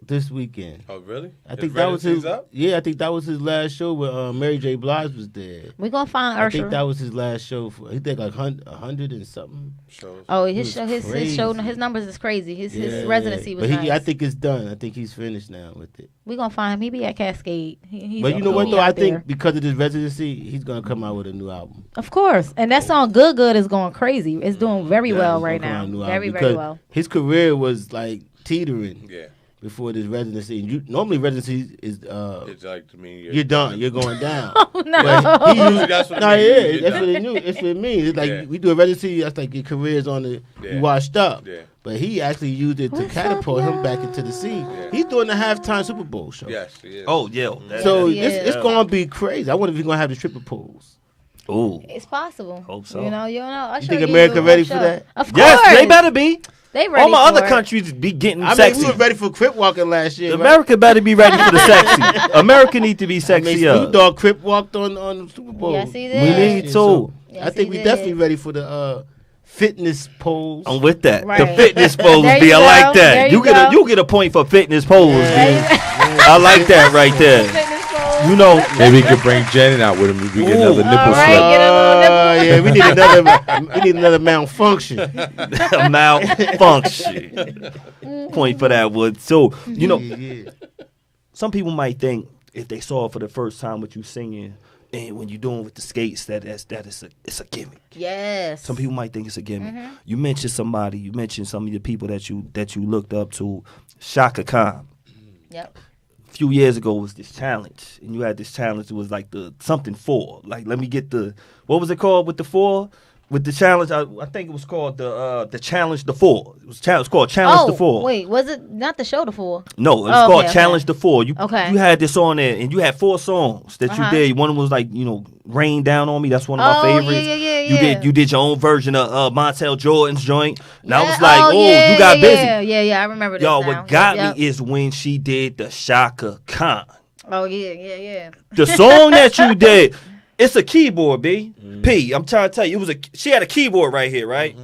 this weekend. Oh, really? I think that was his. Yeah, I think that was his last show where Mary J. Blige was there. We gonna find I Usher. think that was his last show. He did like 100 and something. Shows. Oh, It his was show, crazy. his numbers is crazy. His Yeah, residency was but nice. I think it's done. I think he's finished now with it. We gonna find him. He be at Cascade. But you know what he though? I out there. think because of this residency, he's gonna come out with a new album. Of course, and that song "Good Good" is going crazy. It's doing very well He's right gonna come out now. with a new Very album very because well. His career was like teetering Yeah. before this residency. And normally residency is It's like to me. you're done. You're going down. Oh no! But he used, That's what it no, means. yeah, You're that's done. what it knew. It's what it means. It's like Yeah. we do a residency. That's like your career's on the Yeah. you washed up. Yeah. But he actually used it to What's catapult up, him back into the scene. Yeah. He's doing the halftime Super Bowl show. Yes, he is. Oh, yeah. So Yeah. it's gonna be crazy. I wonder if he's gonna have the triple poles. Ooh. It's possible. Hope so. You know, Usher think gives America you a ready show. for that? Of course. Yes, they better be. They ready All my for other it. countries be getting I mean, sexy. we were ready for Crip walking last year. Right? America better be ready for the sexy. America need to be I sexy. mean, Snoop Dogg Crip walked on the Super Bowl. Yes, he We did. need to. So, Yes, I think he we did. definitely ready for the fitness pose. I'm with that. Right. The fitness pose, There B. you I go. like There that. you go. You get a point for fitness pose, Yeah. B. I like that right there. Fitness pose. You know, Maybe he could bring Janet out with him. We get another Ooh. nipple All right, slap. get a little nipple. Yeah, we need another malfunction. malfunction. Point for that one. So, you know, Yeah. some people might think if they saw it for the first time what you singing and when you're doing with the skates that it's a gimmick. Yes. Some people might think it's a gimmick. You mentioned somebody. You mentioned some of the people that you looked up to. Shaka Khan. Yep. A few years ago was this challenge, and you had this challenge. It was like the something 4. Like, let me get the, what was it called with the 4? With the challenge, I think it was called the challenge the 4. It was called challenge the 4. Wait, was it not the show the 4? No, it's Oh, called okay, challenge okay. the 4. You Okay. had this on there, and you had 4 songs that you did. One was like, you know, Rain Down on Me. That's one of my favorites. Yeah. You did your own version of Montel Jordan's joint. And I Yeah. was like, yeah, you got busy. Yeah, I remember this. Yo, now. what got Yep. me is when she did the Shaka Khan. Oh yeah. The song that you did, it's a keyboard, B. P, I'm trying to tell you, she had a keyboard right here, right?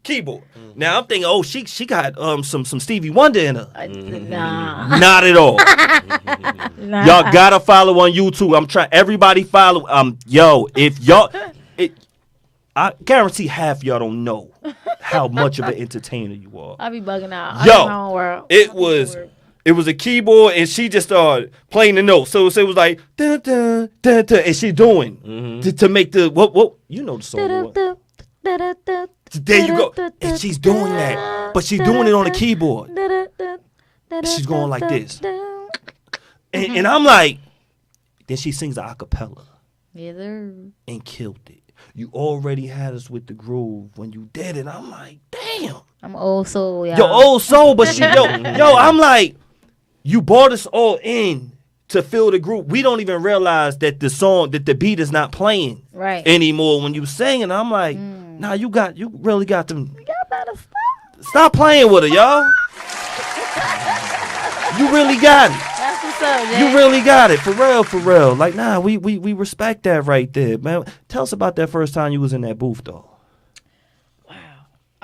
Keyboard. Now I'm thinking, oh, she got some Stevie Wonder in her. Nah. Not at all. Nah. Y'all gotta follow on YouTube. I'm trying. Everybody follow. Yo, if y'all, I guarantee half y'all don't know how much of an entertainer you are. I be bugging out. Yo, I'm in my own world. It was a keyboard, and she just started playing the notes. So it was like, dun, dun, dun, dun, and she doing to make the what you know the song. There you go, and she's doing that, but she's doing it on the keyboard. She's going like this, and I'm like, then she sings a acapella Yeah, sir. and killed it. You already had us with the groove when you did it. I'm like, damn. I'm old soul, y'all. Yo, old soul, but I'm like, you brought us all in to fill the group. We don't even realize that the beat is not playing Right. anymore when you singing. I'm like, nah, you really got them. Y'all better stop. Stop playing with her, y'all. You really got it. That's what's up, Jay. You really got it, for real. Like, nah, we respect that right there, man. Tell us about that first time you was in that booth, though.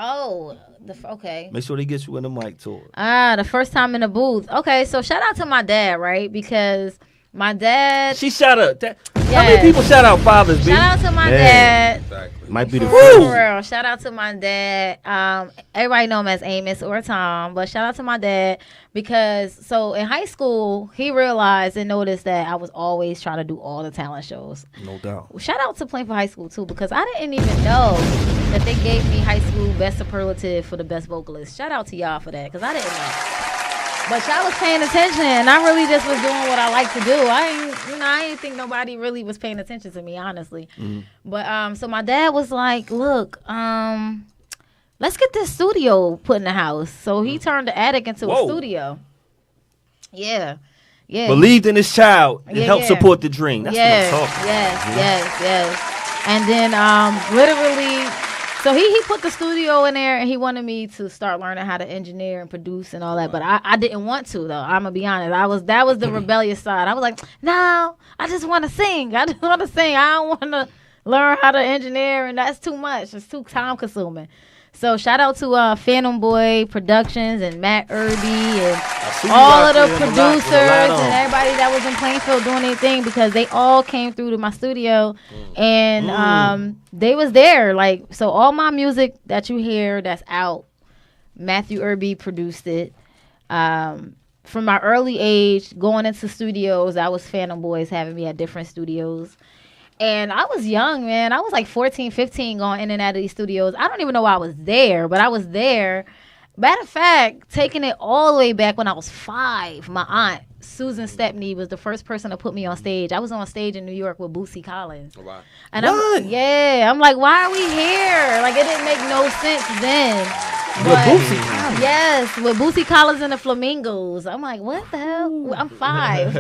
Oh, okay. Make sure they get you in the mic tour. The first time in the booth. Okay, so shout out to my dad, right? Because my dad. She shout out. How Yeah. many people shout out fathers, B? Shout out to my dad. Might be the For first. real. Shout out to my dad. Everybody know him as Amos or Tom, but shout out to my dad because so in high school he realized and noticed that I was always trying to do all the talent shows. No doubt. Shout out to Plainfield High School too because I didn't even know that they gave me high school best superlative for the best vocalist. Shout out to y'all for that because I didn't know. But y'all was paying attention, and I really just was doing what I like to do. I didn't think nobody really was paying attention to me, honestly. But so my dad was like, "Look, let's get this studio put in the house." So he turned the attic into a studio. Yeah. Believed in his child and helped yeah. support the dream. That's what I'm talking about. Yes. And then literally, so he put the studio in there and he wanted me to start learning how to engineer and produce and all that. But I didn't want to though. I'm gonna be honest. That was the rebellious side. I was like, no, I just want to sing. I don't want to learn how to engineer, and that's too much. It's too time consuming. So shout out to Phantom Boy Productions and Matt Irby and all of the producers and everybody that was in Plainfield doing their thing because they all came through to my studio and they was there. Like, so all my music that you hear that's out, Matthew Irby produced it. From my early age, going into studios, I was Phantom Boys having me at different studios. And I was young, man. I was like 14, 15 going in and out of these studios. I don't even know why I was there, but I was there. Matter of fact, taking it all the way back when I was 5, my aunt, Susan Stepney, was the first person to put me on stage. I was on stage in New York with Bootsy Collins. Oh, wow. And I'm like, why are we here? Like, it didn't make no sense then. With Bootsy Collins? Yes, with Bootsy Collins and the Flamingos. I'm like, what the hell? I'm 5.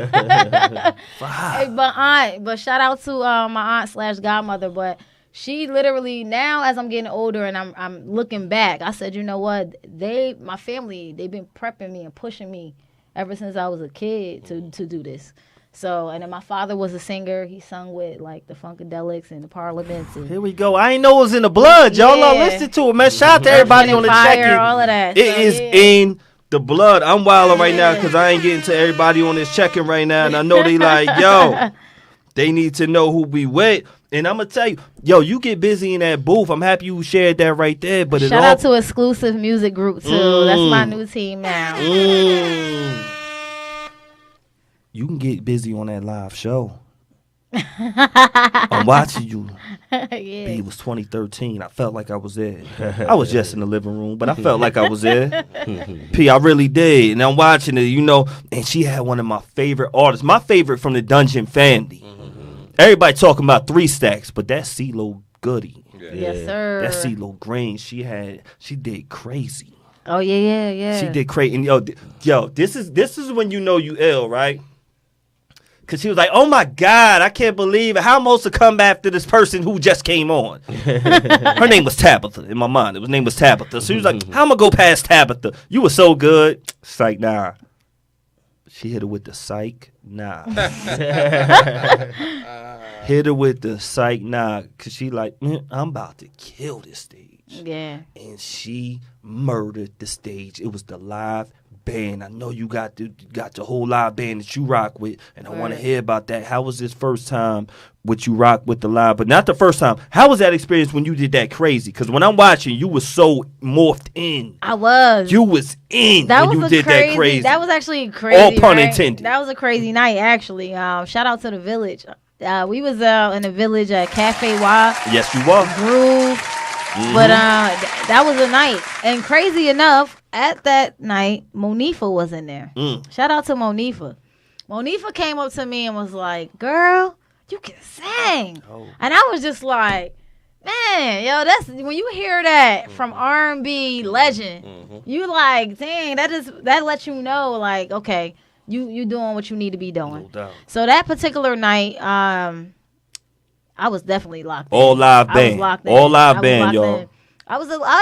But shout out to my aunt / godmother. But she literally, now as I'm getting older and I'm looking back, I said, you know what? My family, they've been prepping me and pushing me ever since I was a kid to do this. So, and then my father was a singer. He sung with like the Funkadelics and the Parliaments. And Here we go. I ain't know it was in the blood. Y'all not Yeah. listening to it, man. Shout out to everybody on the Fire, check-in. all of that. It So, is yeah. in the blood. I'm wilding right now because I ain't getting to everybody on this check-in right now. And I know they like, yo, they need to know who we with. And I'm going to tell you, yo, you get busy in that booth. I'm happy you shared that right there. But Shout out to Exclusive Music Group, too. That's my new team now. You can get busy on that live show. I'm watching you. Yeah. It was 2013. I felt like I was there. I was just in the living room, but I felt like I was there. P, I really did. And I'm watching it, you know, and she had one of my favorite artists. My favorite from the Dungeon family. Everybody talking about 3 Stacks, but that's CeeLo Goody. Yes, sir. That's CeeLo Green. She did crazy. Oh, yeah. She did crazy. And yo, this is when you know you ill, right? Because she was like, oh, my God, I can't believe it. How am I supposed to come after this person who just came on? Her name was Tabitha in my mind. Her name was Tabitha. So she was like, how am I going to go past Tabitha? You were so good. Psych, nah. She hit her with the psych, nah. Hit her with the psych, nah. Because she like, I'm about to kill this stage. Yeah. And she murdered the stage. It was the live band. I know you got the whole live band that you rock with, and I want to hear about that. How was this first time with you rock with the live? But not the first time. How was that experience when you did that crazy? Because when I'm watching, you was so morphed in. I was. You was in That when was you did that crazy. That was actually crazy. All pun right? intended. That was a crazy night, actually. Shout out to the village. We was in the village at Cafe Y. Yes, you were. Groove. But that was a night. And crazy enough, at that night, Monifa was in there. Shout out to Monifa. Monifa came up to me and was like, girl, you can sing. Oh. And I was just like, man, yo, that's when you hear that from R&B legend, you like, dang, that lets you know, like, okay, you doing what you need to be doing. No doubt. So that particular night, I was definitely locked in. All live band. All live band, y'all. I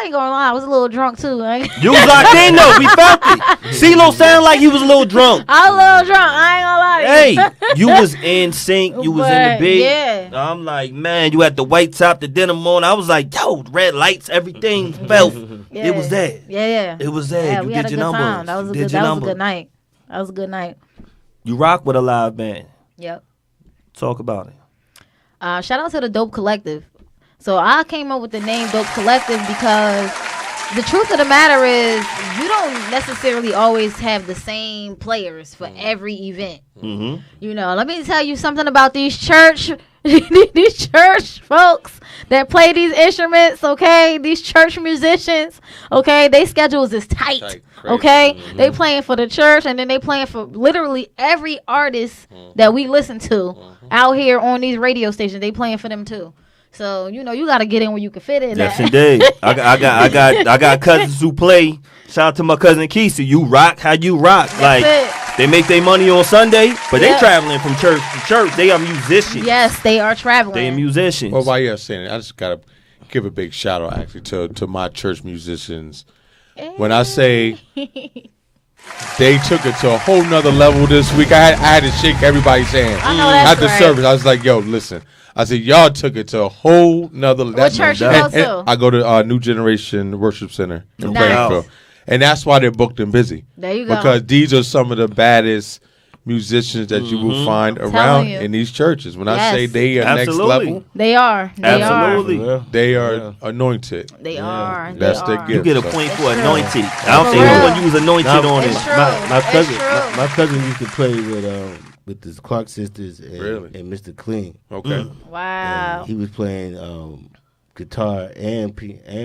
ain't gonna lie, I was a little drunk too. You was locked in though. We felt it. CeeLo sounded like he was a little drunk. I was a little drunk. I ain't gonna lie to you. Hey, you was in sync. You was in the beat. Yeah. I'm like, man, you had the white top, the denim on. I was like, yo, red lights, everything felt. Yeah. It was there. Yeah. It was there. Yeah, you we had did a your good numbers. time. That was a good night. That was a good night. You rock with a live band. Yep. Talk about it. Shout out to the Dope Collective. So I came up with the name Dope Collective because the truth of the matter is you don't necessarily always have the same players for every event. Mm-hmm. You know, let me tell you something about these church folks that play these instruments, okay? These church musicians, okay? Their schedules is tight, okay? Mm-hmm. They playing for the church, and then they playing for literally every artist that we listen to out here on these radio stations. They playing for them too. So, you know, you got to get in where you can fit in. Yes, indeed. I got cousins who play. Shout out to my cousin Keisha. You rock how you rock. That's it. They make their money on Sunday, but they traveling from church to church. They are musicians. Yes, they are traveling. They are musicians. Well, while you're saying it, I just got to give a big shout out actually to my church musicians. When I say they took it to a whole nother level this week, I had to shake everybody's hand. I know that's at the service. I was like, yo, listen. I said, y'all took it to a whole nother level. What church you go to? I go to New Generation Worship Center in Nice. Plainfield. And that's why they're booked and busy. There you go. Because these are some of the baddest musicians that you will find around in these churches. When I say they are next level, they are. Absolutely. They are anointed. They are. That's their gift. You get a point for It's anointed. true. I don't think no one you was anointed on it. It's true. My cousin used to play with the Clark sisters and Mr. Clean. Okay. Wow. And he was playing guitar and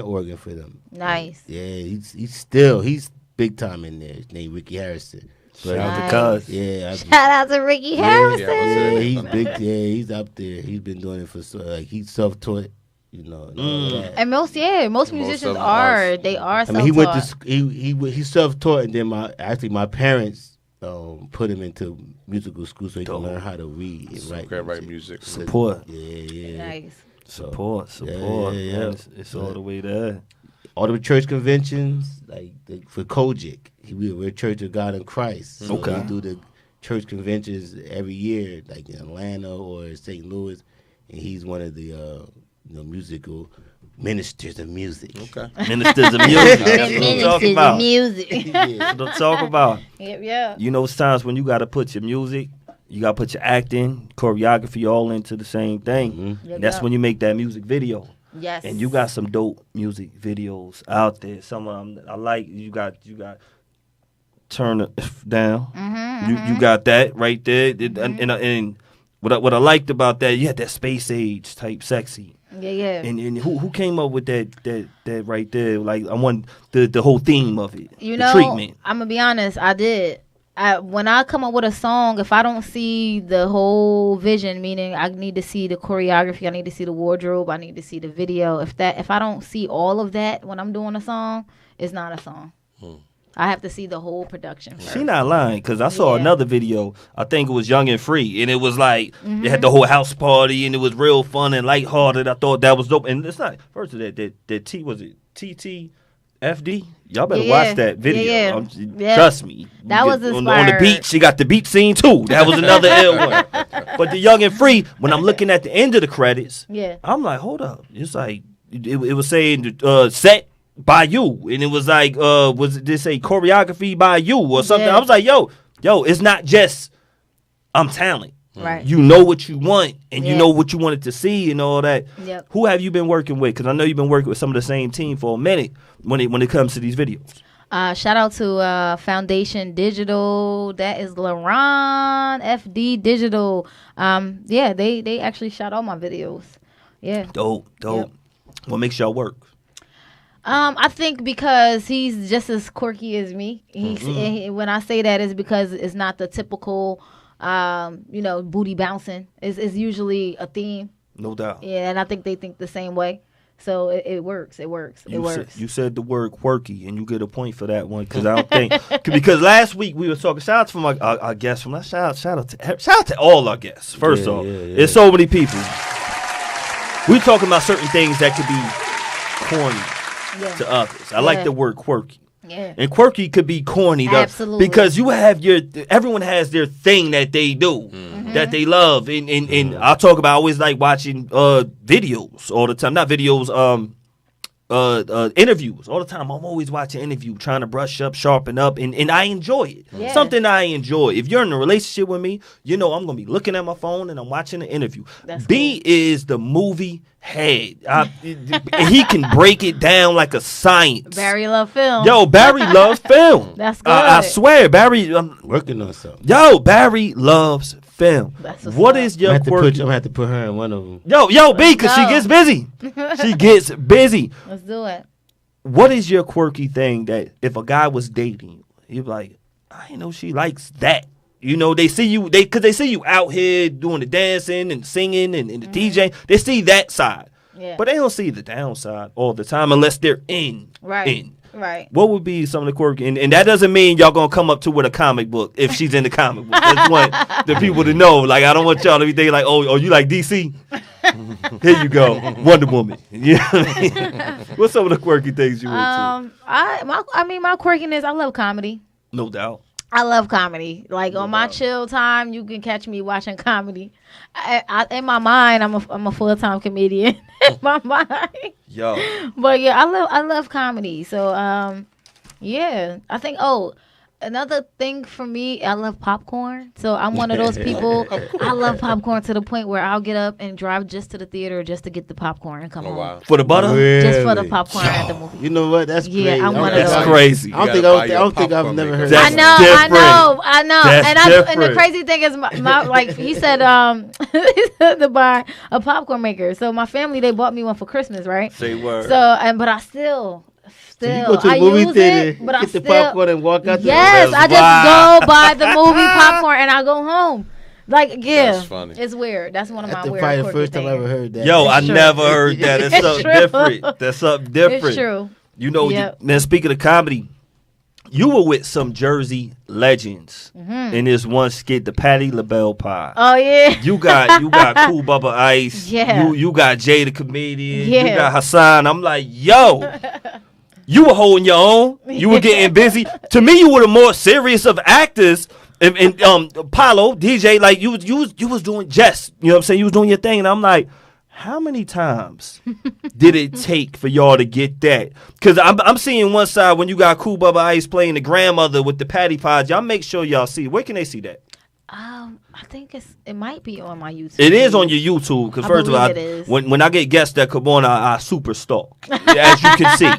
organ for them. Nice. Yeah, he's big time in there. His name Ricky Harrison. Shout out to Cuz. Yeah. Shout out to Ricky Harrison. Yeah, he's big. Yeah, he's up there. He's been doing it for he's self-taught. You know. And most musicians are. They are. I mean, he went to he self-taught, and then my parents put him into musical school so he can learn how to read and write music. Support. Yeah. Nice. Support. Yeah. It's all the way there. All the church conventions, like for Kojic, we're Church of God in Christ. So Okay. we do the church conventions every year, like in Atlanta or St. Louis, and he's one of the musical ministers of music. Okay. Ministers of music. That's what I'm Ministers talking of about. music. Yeah. That's what I'm talking about. Yeah. You know, it's times when you got to put your music, you got to put your acting, choreography all into the same thing. Mm-hmm. Yep, That's yep. when you make that music video. Yes. And you got some dope music videos out there. Some of them I like. You got Turn It Down. You got that right there. And what I liked about that, you had that space age type sexy. Yeah. And who came up with that right there? Like I want the whole theme of it. You the know, treatment. I'm gonna be honest. I did. When I come up with a song, if I don't see the whole vision, meaning I need to see the choreography, I need to see the wardrobe, I need to see the video. If I don't see all of that when I'm doing a song, it's not a song. I have to see the whole production first. She not lying, because I saw Yeah. another video. I think it was Young and Free, and it was like Mm-hmm. they had the whole house party, and it was real fun and lighthearted. I thought that was dope. And it's not first of that T was it TTFD? Y'all better Yeah. watch that video. Yeah. Yeah. Trust me. That was on the inspired. beach. She got the beach scene too. That was another ill one. But the Young and Free, when I'm looking at the end of the credits, Yeah. I'm like, hold up. It's like it was saying set by you, and it was like was it say choreography by you or something. Yeah. I was like, yo, it's not just I'm talent. Right. You know what you want, and you Yeah. know what you wanted to see, and all that. Yep. Who have you been working with? Because I know you've been working with some of the same team for a minute when it comes to these videos. Shout out to Foundation Digital. That is LaRon FD Digital. Yeah, they actually shot all my videos. Yeah. Dope. Yep. What makes y'all work? I think because he's just as quirky as me. When I say that, is because it's not the typical, booty bouncing. It's usually a theme. No doubt. Yeah, and I think they think the same way. So it works. It works. You said the word quirky, and you get a point for that one because I don't think because last week we were talking. Shout out to our guests from that. Shout out to all our guests. First off, there's so many people. We talking about certain things that could be corny to others. I like the word quirky. Yeah. And quirky could be corny though, Absolutely. because you have everyone has their thing that they do that they love, and I'll talk about. I always like watching videos all the time, not videos, interviews all the time. I'm always watching interview, trying to brush up, sharpen up, and I enjoy it. Yeah. Something I enjoy. If you're in a relationship with me, you know I'm gonna be looking at my phone and I'm watching the interview. That's B is the movie head. He can break it down like a science. Barry love film. Yo, Barry loves film. That's good. I swear, Barry. Working on something. Yo, Barry loves film. That's what's What up. is I'm your gonna quirky? have to put her in one of them. Yo, B, because she go. gets busy. She gets busy. Let's do it. What is your quirky thing that if a guy was dating you, he'd be like, I didn't know she likes that. You know, they see you, because they see you out here doing the dancing and singing and the DJ. They see that side. Yeah. But they don't see the downside all the time unless they're in. Right. What would be some of the quirky? And that doesn't mean y'all gonna come up to with a comic book if she's in the comic book. I just want the people to know. Like, I don't want y'all to be thinking like, oh, you like DC? Here you go, Wonder Woman. Yeah. What's some of the quirky things you into? My quirkiness. I love comedy. No doubt. I love comedy. Like on my chill time, you can catch me watching comedy. In my mind, I'm a full-time comedian. In my mind. Yo. But yeah, I love comedy. So yeah, I think. Oh, another thing for me, I love popcorn. So I'm one of those people. I love popcorn to the point where I'll get up and drive just to the theater just to get the popcorn and come home. Wow. For the butter? Just for the Really? popcorn at the movie. You know what? That's Yeah, crazy. I'm I one don't of think those. I- Crazy. I don't think I've never heard That's I that. know, different. I know. That's And the different. crazy thing is, my like he said, he said to buy a popcorn maker. So my family, they bought me one for Christmas, right? Say word. So but I still. So you go to I the movie use theater, it, but I get the still. popcorn and walk out Yes, That's I just wild. go buy the movie popcorn and I go home. Like, yeah, That's funny. it's weird. That's one of my That's weird. probably the quirky first time I things. ever heard that. Yo, I It's true. never heard that. It's It's something true. different. That's something different. It's true. You know, Yep. man, speaking of comedy, you were with some Jersey legends in this one skit, the Patti LaBelle Pie. Oh yeah. You got Cool Bubba Ice. Yeah. You got Jay the comedian. You Yeah. got Hassan. I'm like, yo, you were holding your own. You were getting busy. To me, you were the more serious of actors. And Apollo, DJ, like you was doing Jess, you know what I'm saying? You was doing your thing, and I'm like, how many times did it take for y'all to get that? Because I'm seeing one side when you got Cool Bubba Ice playing the grandmother with the patty pods. Y'all make sure y'all see. Where can they see that? I think it might be on my YouTube. It is on your YouTube. Because first of all, when I get guests that come on, I super stalk, as you can see.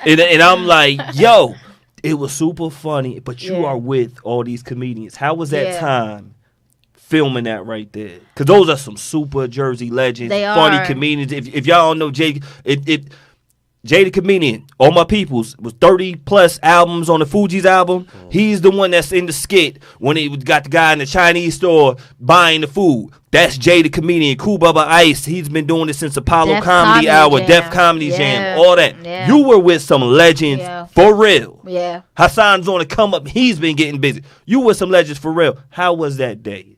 And I'm like, yo, it was super funny, but you are with all these comedians. How was that time filming that right there? Because those are some super Jersey legends, funny comedians. If y'all don't know Jay, Jay the Comedian, All My Peoples, was 30 plus albums on the Fugees album. He's the one that's in the skit when he got the guy in the Chinese store buying the food. That's Jay the Comedian. Cool Bubba Ice, he's been doing this since Apollo Def Comedy Hour, Jam. Def Comedy Jam, all that. Yeah. You were with some legends for real. Yeah. Hassan's on the come up. He's been getting busy. You were some legends for real. How was that day?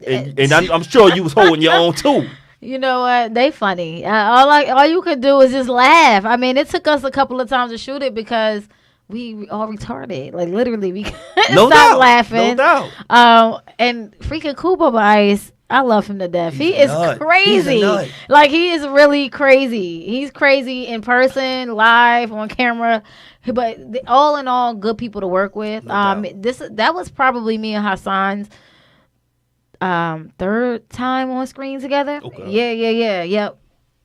And I'm sure you was holding your own too. You know what? They funny. All you could do is just laugh. I mean, it took us a couple of times to shoot it because we all retarded. Like literally, we couldn't stop laughing. No doubt. And freaking Cool Bubba Ice, I love him to death. He is crazy. He's a nut. Like he is really crazy. He's crazy in person, live, on camera. But all in all, good people to work with. That was probably me and Hassan's third time on screen together. Okay.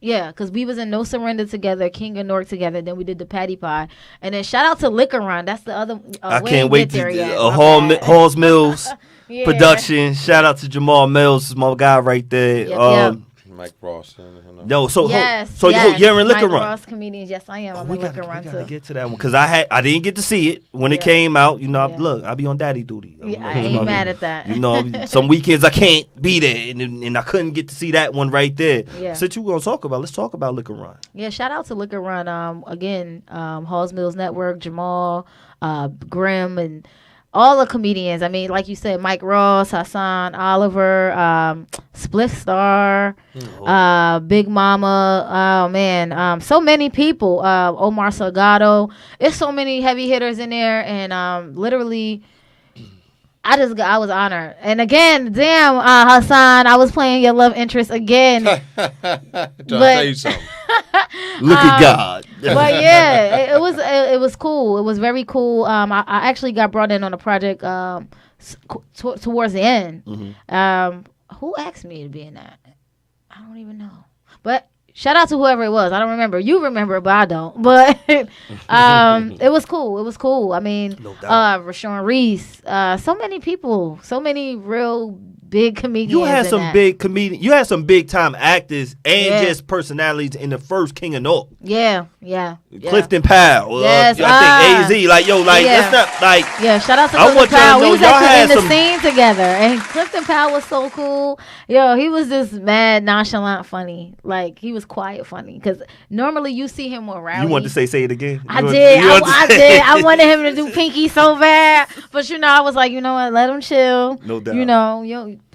Yeah, because we was in No Surrender together, King of North together, then we did the Patty Pie. And then shout out to Liquor Run. That's the other I can't wait to Halls Mills production. Shout out to Jamal Mills, my guy right there. Yep. Mike Ross. No, so yes, you're in Liquor Run. Ross comedians. Yes, I am. I'm in Liquor Run too. We gotta get to that one because I didn't get to see it when it came out. You know, look, I be on daddy duty. I ain't mad at that. You know, some weekends I can't be there, and I couldn't get to see that one right there. Yeah. Since you gonna talk about, let's talk about Liquor Run. Yeah, shout out to Liquor Run. Again, Halls Mills Network, Jamal, Grimm, and all the comedians. I mean, like you said, Mike Ross, Hassan, Oliver, Spliff Star, Big Mama. Oh man, so many people. Omar Salgado. It's so many heavy hitters in there, and literally, I was honored. And again, damn, Hassan, I was playing your love interest again. Tell you something. Look at God. But yeah, it was cool. It was very cool. I actually got brought in on a project towards the end. Mm-hmm. Who asked me to be in that? I don't even know. But shout out to whoever it was. I don't remember. You remember, but I don't. But it was cool. It was cool. I mean, no doubt. Rashawn Reese. So many people. So many real big comedians. You had some big comedians. You had some big time actors and just personalities in the first King of North. Yeah. Clifton Powell. Yes, I think AZ. Let's not like. Yeah, shout out to I Clifton Powell. We was y'all actually in the scene together, and Clifton Powell was so cool. Yo, he was just mad, nonchalant, funny. Like he was quiet, funny. Because normally you see him more rowdy. You wanted to say it again. I did. I wanted him to do Pinky so bad, but I was like, you know what? Let him chill. No doubt.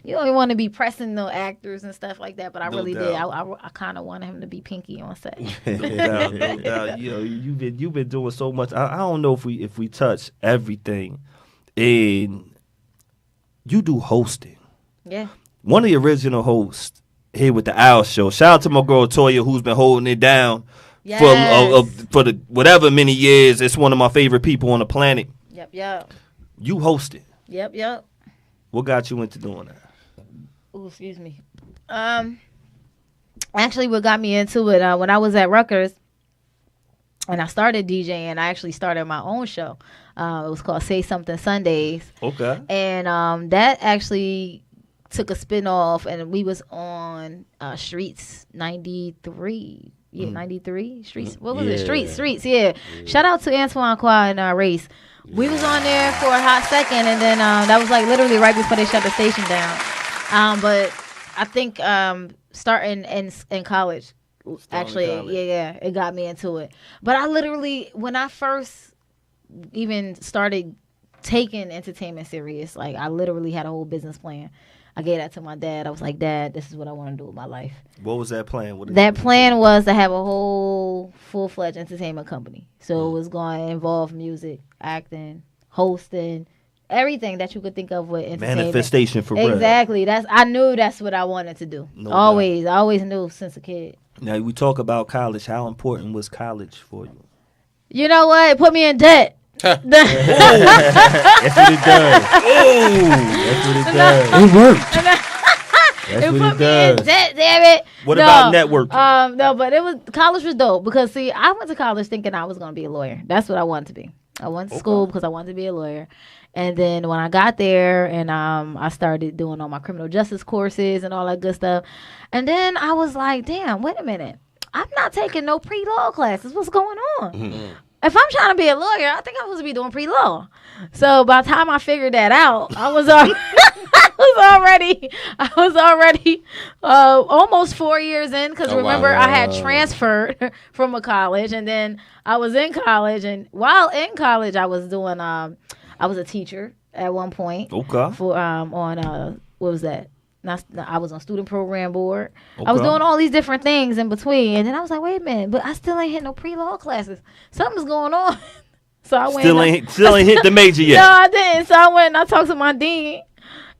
You don't want to be pressing the actors and stuff like that, but I really did. I kind of wanted him to be Pinky on set. No doubt. You've been doing so much. I don't know if we touch everything, and you do hosting. Yeah. One of the original hosts here with the Owl Show. Shout out to my girl Toya, who's been holding it down for the whatever many years. It's one of my favorite people on the planet. Yep. You hosted. Yep. What got you into doing that? Ooh, excuse me. Actually, what got me into it when I was at Rutgers, and I started DJing. I actually started my own show. It was called Say Something Sundays. Okay. And that actually took a spin off, and we was on Streets 93. Yeah, 93 Streets. What was it? Streets. Yeah. Shout out to Antoine Qua and Race. We was on there for a hot second, and then that was like literally right before they shut the station down. But I think starting in college, it got me into it. But I literally, when I first even started taking entertainment serious, like I literally had a whole business plan. I gave that to my dad. I was like, Dad, this is what I want to do with my life. What was that plan? That plan was to have a whole full-fledged entertainment company. So it was going to involve music, acting, hosting, everything that you could think of with entertainment. Manifestation for real. Exactly. I knew that's what I wanted to do. No always. I always knew since a kid. Now we talk about college. How important was college for you? You know what? It put me in debt. That's what it does. That's what it does. It worked. That's It what put it me in does. debt, damn it. What about networking? No, but college was dope because see, I went to college thinking I was gonna be a lawyer. That's what I wanted to be. I went to school because I wanted to be a lawyer. And then when I got there and I started doing all my criminal justice courses and all that good stuff. And then I was like, damn, wait a minute. I'm not taking no pre-law classes. What's going on? Mm-hmm. If I'm trying to be a lawyer, I think I'm supposed to be doing pre-law. So by the time I figured that out, I was already almost 4 years in. Because remember, I had transferred from a college, and then I was in college. And while in college, I was doing I was a teacher at one point. Okay. For on what was that? I was on student program board. Okay. I was doing all these different things in between, and then I was like, wait a minute, but I still ain't hit no pre-law classes. Something's going on. So I went. Still ain't hit the major yet. No, I didn't. So I went and I talked to my dean,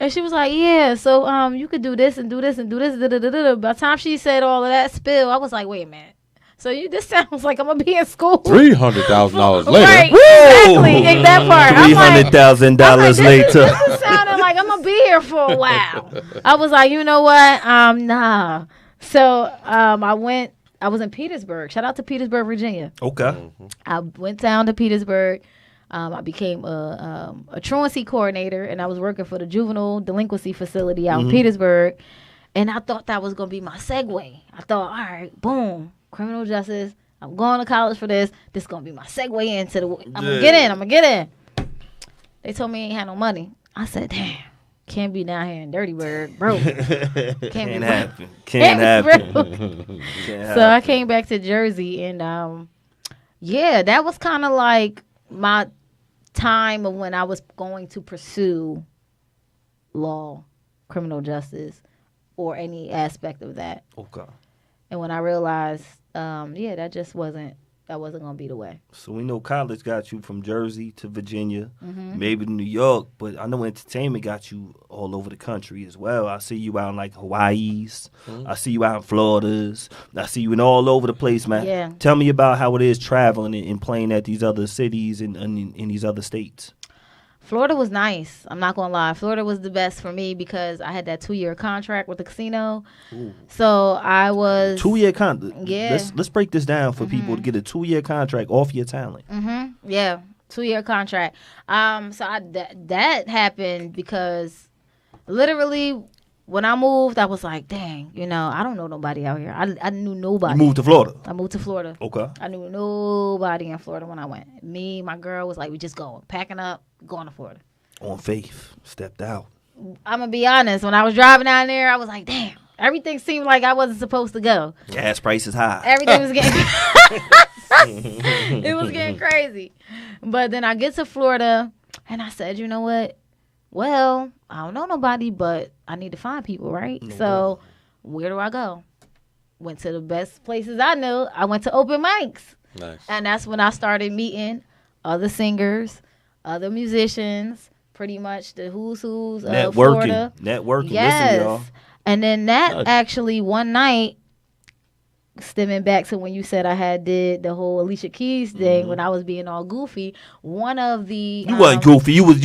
and she was like, yeah, so you could do this and do this and do this. Da, da, da, da. By the time she said all of that spill, I was like, wait a minute. So this sounds like I'm gonna be in school. $300,000 later. Right, exactly. In that part, I'm like, $300,000 later. This is sounding like I'm gonna be here for a while. I was like, you know what? Nah. So I was in Petersburg. Shout out to Petersburg, Virginia. Okay. I went down to Petersburg. I became a truancy coordinator, and I was working for the juvenile delinquency facility out in Petersburg. And I thought that was gonna be my segue. I thought, all right, boom, criminal justice. I'm going to college for this. This is gonna be my segue into the. I'm gonna get in. They told me I ain't had no money. I said, damn, can't be down here in Dirtyburg, bro. Can't happen. Can't happen. So I came back to Jersey, and yeah, that was kind of like my time of when I was going to pursue law, criminal justice, or any aspect of that. Okay. And when I realized, that just wasn't gonna be the way. So we know college got you from Jersey to Virginia, maybe to New York, but I know entertainment got you all over the country as well. I see you out in like Hawaii's. I see you out in Florida's. I see you in all over the place, man. Yeah. Tell me about how it is traveling and playing at these other cities and in these other states. Florida was nice. I'm not gonna lie. Florida was the best for me because I had that 2-year contract with the casino. Ooh. So I was 2-year contract. Yeah. Let's break this down for people to get a 2-year contract off your talent. Yeah, 2-year contract. So that happened because literally when I moved, I was like, dang, I don't know nobody out here. I knew nobody. You moved to Florida. I moved to Florida. Okay. I knew nobody in Florida when I went. Me, my girl was like, we just going, packing up, going to Florida. On faith, stepped out. I'm going to be honest. When I was driving down there, I was like, damn, everything seemed like I wasn't supposed to go. Gas prices high. Everything was getting it was getting crazy. But then I get to Florida, and I said, you know what? Well, I don't know nobody, but I need to find people, right? So where do I go? Went to the best places I knew. I went to open mics. Nice. And that's when I started meeting other singers, other musicians, pretty much the who's of Florida. Networking. Yes. Listen, y'all. And then that actually one night, stemming back to when you said I did the whole Alicia Keys thing when I was being all goofy, one of the You wasn't goofy. You was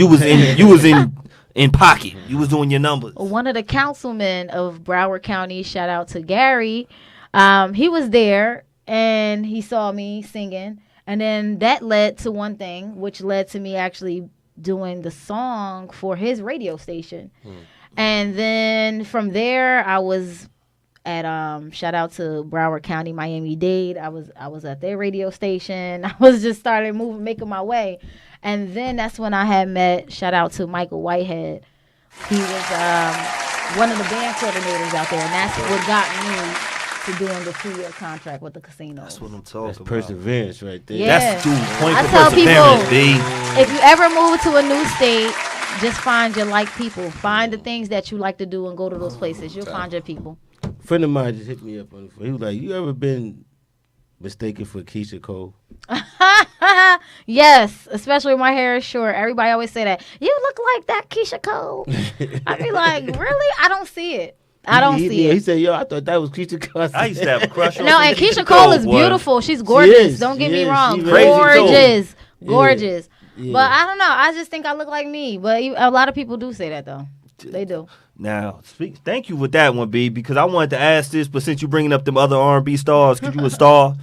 in pocket. You was doing your numbers. One of the councilmen of Broward County, shout out to Gary, he was there and he saw me singing, and then that led to one thing, which led to me actually doing the song for his radio station. And then from there I was at shout out to Broward County, Miami-Dade. I was at their radio station. I was just started making my way. And then that's when I had met, shout out to Michael Whitehead. He was one of the band coordinators out there, and that's what got me to doing the 2-year contract with the casino. That's what I'm talking That's about. perseverance right there. Yeah. That's dude, point I for tell perseverance, people, B. if you ever move to a new state, just find your like people. Find the things that you like to do and go to those places. You'll find your people. A friend of mine just hit me up on the phone. He was like, you ever been mistaken for Keisha Cole? Yes, especially when my hair is short. Everybody always say that. You look like that Keisha Cole. I be like, really? I don't see it. I don't see He it. said, yo, I thought that was Keisha Cole. I used to have a crush on No, some and Keisha Cole is boy. beautiful. She's gorgeous. Don't get me is. wrong. She crazy too. Gorgeous. Gorgeous. Yeah. But I don't know. I just think I look like me. But a lot of people do say that, though. They do. Now, thank you with that one, B, because I wanted to ask this, but since you bringing up them other R&B stars, because you a star.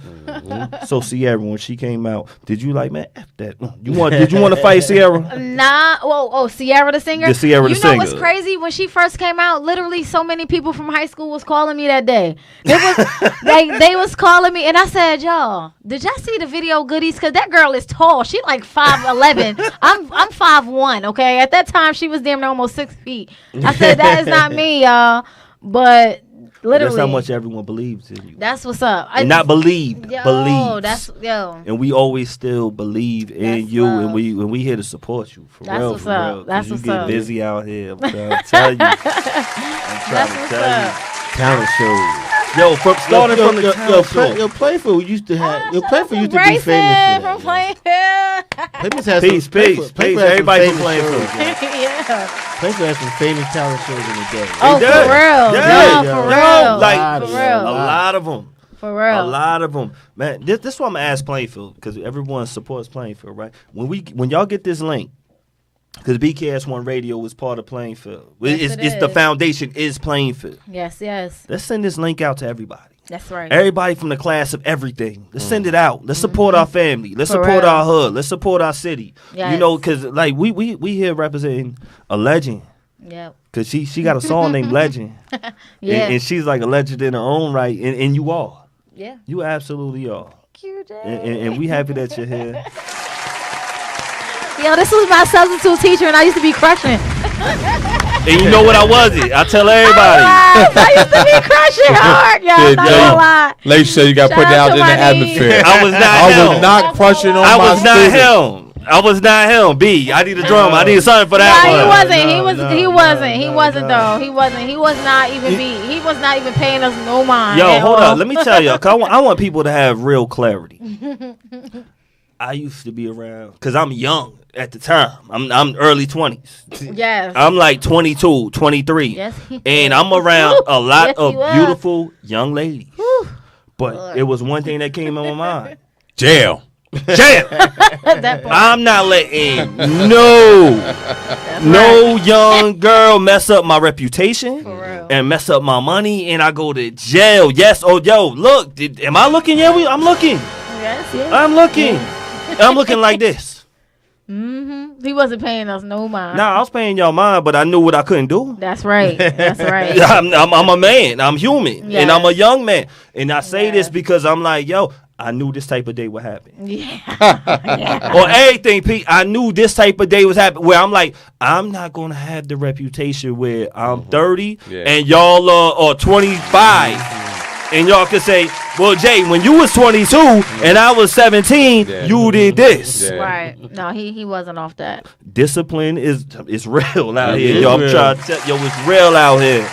So Sierra, when she came out, did you like, man, F that? Did you want to fight Sierra? Nah. Whoa, Sierra the singer? The Sierra the You know singer. what's crazy? When she first came out, literally so many people from high school was calling me that day. They was calling me, and I said, y'all, did y'all see the video goodies? Because that girl is tall. She like 5'11". I'm 5'1", okay? At that time, she was damn near almost 6 feet. I said, that is not me, y'all. But literally. That's how much everyone believes in you. That's what's up. And not believed, believes. That's, yo. And we always still believe in That's you, love. and we here to support you. For That's real, what's for up. real. 'Cause That's you what's get up. busy out here. I'm trying to tell you. I'm trying That's to what's tell up. Talent shows. you. Yo, starting from the talent show. Yo, Playfield used to have. Yo, Playfield used to be Racing famous. from For playing. that, Playfield has Peace, some- peace, Playfield- peace. Playfield has some Everybody from famous Playfield. shows, man. Yeah. Playfield has some famous talent shows in the day. Oh, for did. real. Yeah. No, for Yo, real. like, for for real. A lot of them. For real. A lot of them, man. This is why I'm gonna ask Plainfield, because everyone supports Plainfield, right? When y'all get this link, because BKS1 Radio is part of Plainfield. Yes, It's it the is. foundation is Plainfield. Yes, yes. Let's send this link out to everybody. That's right. Everybody from the class of everything. Let's send it out. Let's support our family. Let's For support real. our hood. Let's support our city. Yes. You know, because like we here representing a legend. Yep. Because she got a song named Legend. Yeah. And she's like a legend in her own right. And you are. Yeah. You absolutely are. Cute. And we happy that you're here. Yo, this was my substitute teacher, and I used to be crushing. And you know what I wasn't? I tell everybody. I used to be crushing hard, y'all. Yeah, Not yeah. gonna lie. Like you said, you got to put Shout it out out to in the my niece. atmosphere. I was not I him. was not crushing on I my was not student. him. I was not him. B. I need a drum. I need something for Nah, that he one. wasn't. No, he was. no, he no, wasn't. He no, wasn't no. though. He wasn't. He was not even He was not even paying us no mind. Yo, at hold all. up. Let me tell you. I want people to have real clarity. I used to be around because I'm young at the time. I'm early 20s. Yes. I'm like 22, 23. Yes, he And was. I'm around a lot Yes, he of was. beautiful young ladies. Whew. But Lord. it was one thing that came in my mind. Jail. Jail. That part. I'm not letting no young girl mess up my reputation For real. and mess up my money, and I go to jail. Yes, oh yo, look, am I looking? Yeah, I'm looking. Yes. Yes. I'm looking. I'm looking like this. He wasn't paying us no mind. Nah, I was paying y'all mind, but I knew what I couldn't do. That's right. That's right. I'm a man. I'm human, Yes. and I'm a young man. And I say this Yes. because I'm like, yo, I knew this type of day would happen. Yeah. Or everything, Pete. I knew this type of day was happening. Where I'm like, I'm not gonna have the reputation where I'm 30 Yeah. and y'all are 25, and y'all could say, "Well, Jay, when you was 22 and I was 17, Yeah. you did this." Yeah. Right. No, he wasn't off that. Discipline is real out It here, is yo. I'm real. trying to tell yo, it's real out here.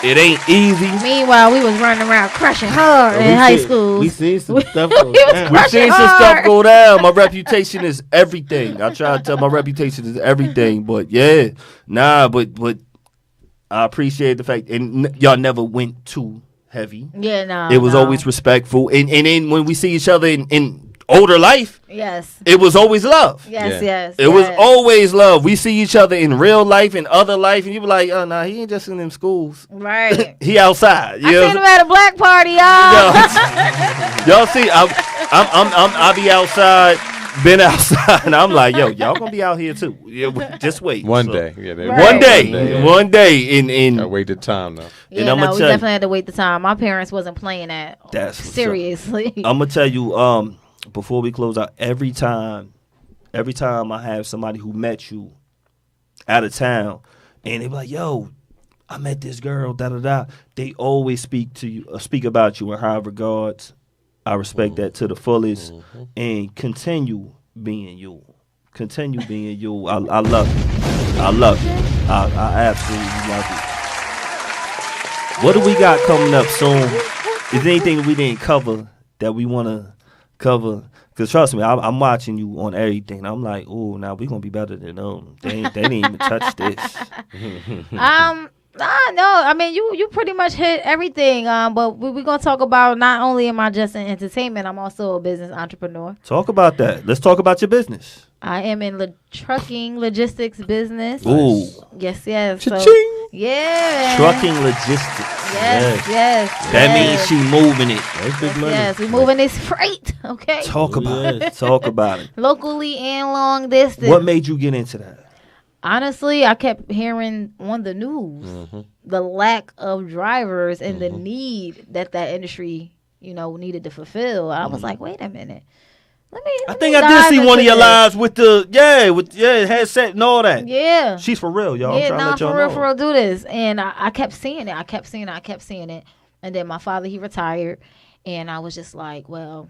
It ain't easy. Meanwhile, we was running around crushing hard in high school. We seen some stuff go We was down. We crushing seen some hard. stuff go down. My reputation is everything. I try to tell my reputation is everything, but yeah, nah, but I appreciate the fact, and y'all never went too heavy. Yeah, no. It was no. always respectful, and then when we see each other in older life, Yes. it was always love. Yes, Yeah. yes. It was yes. always love. We see each other in real life and other life, and you be like, oh, nah, he ain't just in them schools. Right. He outside. You I know seen him at a black party, y'all. Y'all see, I be outside, been outside, and I'm like, yo, y'all gonna be out here too. Yeah, just wait. One So, day. Yeah, they- Right. One day. yeah. One day. I waited time though. Yeah, And I'ma no, we tell you- definitely had to wait the time. My parents wasn't playing that That's what's up. seriously. I'm gonna tell you, before we close out, every time I have somebody who met you out of town, and they be like, yo, I met this girl, da da da. They always speak to you, speak about you in high regards. I respect that to the fullest, and continue being you. Continue being you. I love you. I love you. I absolutely love you. What do we got coming up soon? Is there anything that we didn't cover that we want to cover. Cause trust me, I'm watching you on everything. I'm like, oh, now we gonna be better than them. They didn't even touch this. No, I mean you pretty much hit everything. But we're gonna talk about, not only am I just in entertainment, I'm also a business entrepreneur. Talk about that. Let's talk about your business. I am in trucking logistics business. Ooh, Yes. So, Cha-ching. yeah. trucking logistics. Yes. That means she moving it. That's big money. Yes, we moving this freight. Okay. Talk about it. Talk about it. Locally and long distance. What made you get into that? Honestly, I kept hearing on the news the lack of drivers and the need that industry, needed to fulfill. I was like, wait a minute. I think I did see one of your lives with the headset and all that. Yeah. She's for real, y'all. Yeah, I'm trying to let y'all know. for real, do this. And I kept seeing it. And then my father, he retired. And I was just like, well,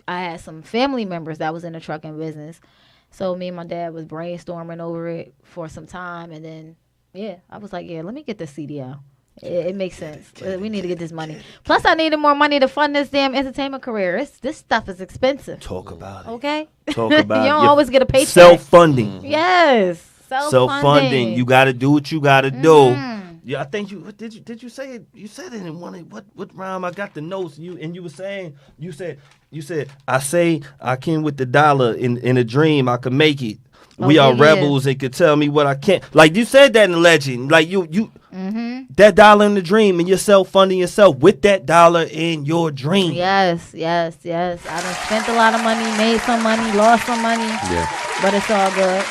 I had some family members that was in the trucking business. So me and my dad was brainstorming over it for some time. And then, I was like, let me get this CDL. It makes sense. We need to get this money. Plus, I needed more money to fund this damn entertainment career. This stuff is expensive. Talk about it. Okay? Talk about it. You don't always get a paycheck. Self-funding. Yes. Self-funding. You got to do what you got to do. Yeah, I think did you say it? You said it in one of what rhyme? I got the notes. You were saying you said I say I can with the dollar in a dream I could make it. We are rebels. It could tell me what I can't. Like you said that in Legend. Like you that dollar in the dream, and you're self-funding yourself with that dollar in your dream. Yes. I done spent a lot of money, made some money, lost some money. Yeah. But it's all good.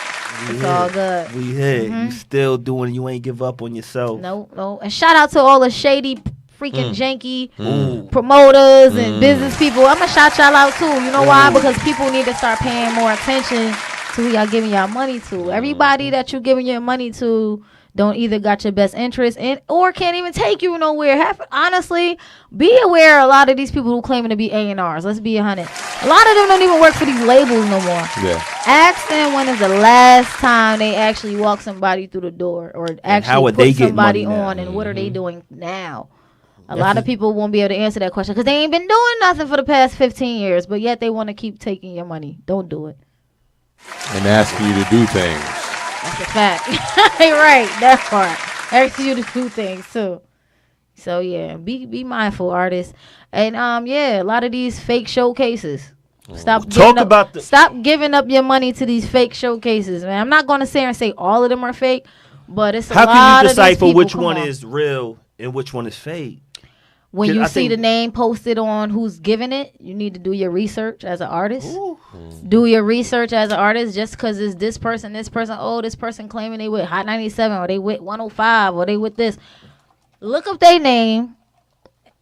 It's all good. We here. You still doing. You ain't give up on yourself. No. And shout out to all the shady, freaking janky promoters and business people. I'm gonna shout y'all out too. You know why? Because people need to start paying more attention to who y'all giving y'all money to. Everybody that you giving your money to don't either got your best interest in or can't even take you nowhere. Honestly, be aware a lot of these people who claiming to be A&Rs. Let's be 100. A lot of them don't even work for these labels no more. Yeah. Ask them when is the last time they actually walk somebody through the door or actually put somebody on, and what are they doing now? A lot of people won't be able to answer that question because they ain't been doing nothing for the past 15 years, but yet they want to keep taking your money. Don't do it. And asking you to do things. That's a fact. Right, that part. Asking you to do things too. So yeah, be mindful, artists. And a lot of these fake showcases. Stop giving up your money to these fake showcases, man. I'm not going to sit here and say all of them are fake, but it's a lot of these people. How can you decipher which one is real and which one is fake? When you see the name posted on who's giving it, you need to do your research as an artist. Do your research as an artist. Just because it's this person. Oh, this person claiming they with Hot 97 or they with 105 or they with this. Look up their name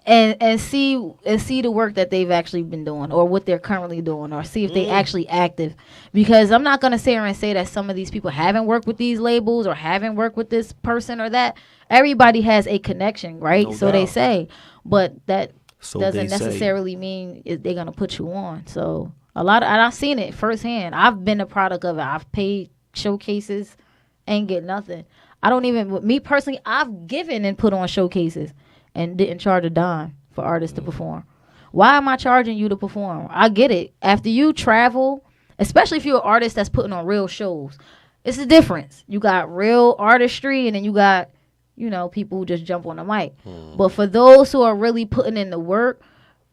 and see the work that they've actually been doing or what they're currently doing or see if they actually active. Because I'm not going to sit here and say that some of these people haven't worked with these labels or haven't worked with this person or that. Everybody has a connection, right? No doubt. They say. But that doesn't necessarily mean they're going to put you on. So and I've seen it firsthand. I've been a product of it. I've paid showcases and get nothing. Me personally, I've given and put on showcases and didn't charge a dime for artists to perform. Why am I charging you to perform? I get it. After you travel, especially if you're an artist that's putting on real shows, it's a difference. You got real artistry and then you got people who just jump on the mic. But for those who are really putting in the work,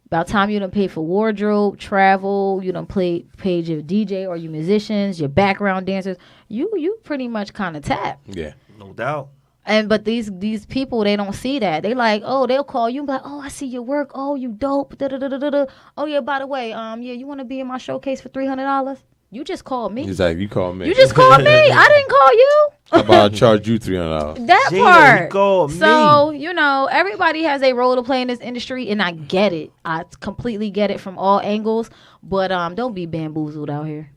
by the time you done pay for wardrobe, travel, you done paid your DJ or your musicians, your background dancers, you pretty much kind of tap. Yeah. No doubt. But these people, they don't see that. They like, they'll call you and be like, I see your work. Oh, you dope. Da-da-da-da-da. Oh, yeah, by the way, you want to be in my showcase for $300? You just called me. He's like, you called me. You just called me. I didn't call you. How about I charge you $300? That Gina, part. You called me. So, everybody has a role to play in this industry, and I get it. I completely get it from all angles. But don't be bamboozled out here.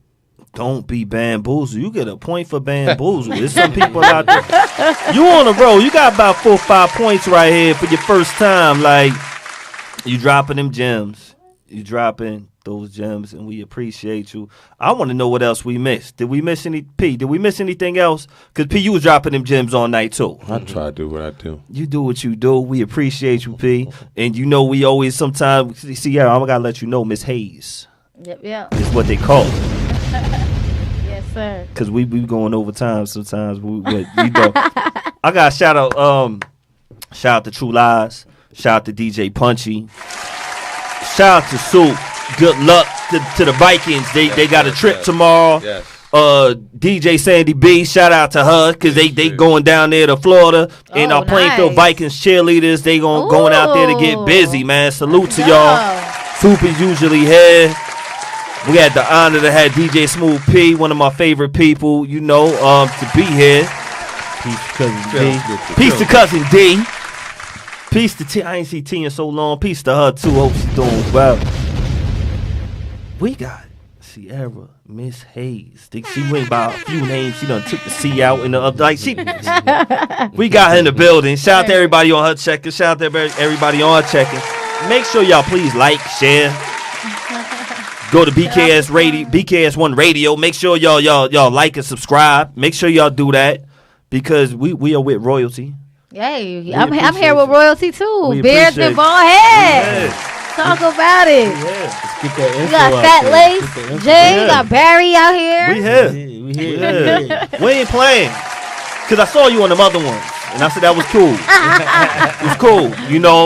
Don't be bamboozled. You get a point for bamboozled. There's some people out there. You on a roll. You got about 4 or 5 points right here for your first time. Like, you dropping them gems. You dropping those gems, and we appreciate you. I want to know what else we missed. Did we miss Did we miss anything else? Because P, you was dropping them gems all night too. I try to do what I do. You do what you do. We appreciate you, P. And you know we always sometimes see. Yeah, I'm gotta let you know, Miss Hayes. Yep. Is what they call it. Yes, sir. Cause we going overtime sometimes. You know. I got shout out to True Lies. Shout out to DJ Punchy. Shout out to Soup. Good luck to the Vikings. They got a trip tomorrow. Yes. DJ Sandy B, shout out to her because they going down there to Florida and are playing for Vikings cheerleaders. They going out there to get busy, man. Salute to y'all. Soup is usually here. We had the honor to have DJ Smooth P, one of my favorite people, to be here. Peace to Cousin D. Peace to Cousin D. Peace to T. I ain't see T in so long. Peace to her too. Hope she's doing well. We got Sierra Miss Hayes. She went by a few names. She done took the C out in the we got her in the building. Shout out to everybody on her checking. Shout out to everybody on her checking. Make sure y'all please like, share. Go to BKS Radio, BKS1 Radio. Make sure y'all like and subscribe. Make sure y'all do that because we are with royalty. Hey, I'm here with royalty too. We Beards N Baldheads. Talk about it. Let's get that info We got out Fat there. Lace, Jay, we got Barry out here. We here. We here. We ain't playing. Cause I saw you on them other ones. And I said that was cool. It was cool,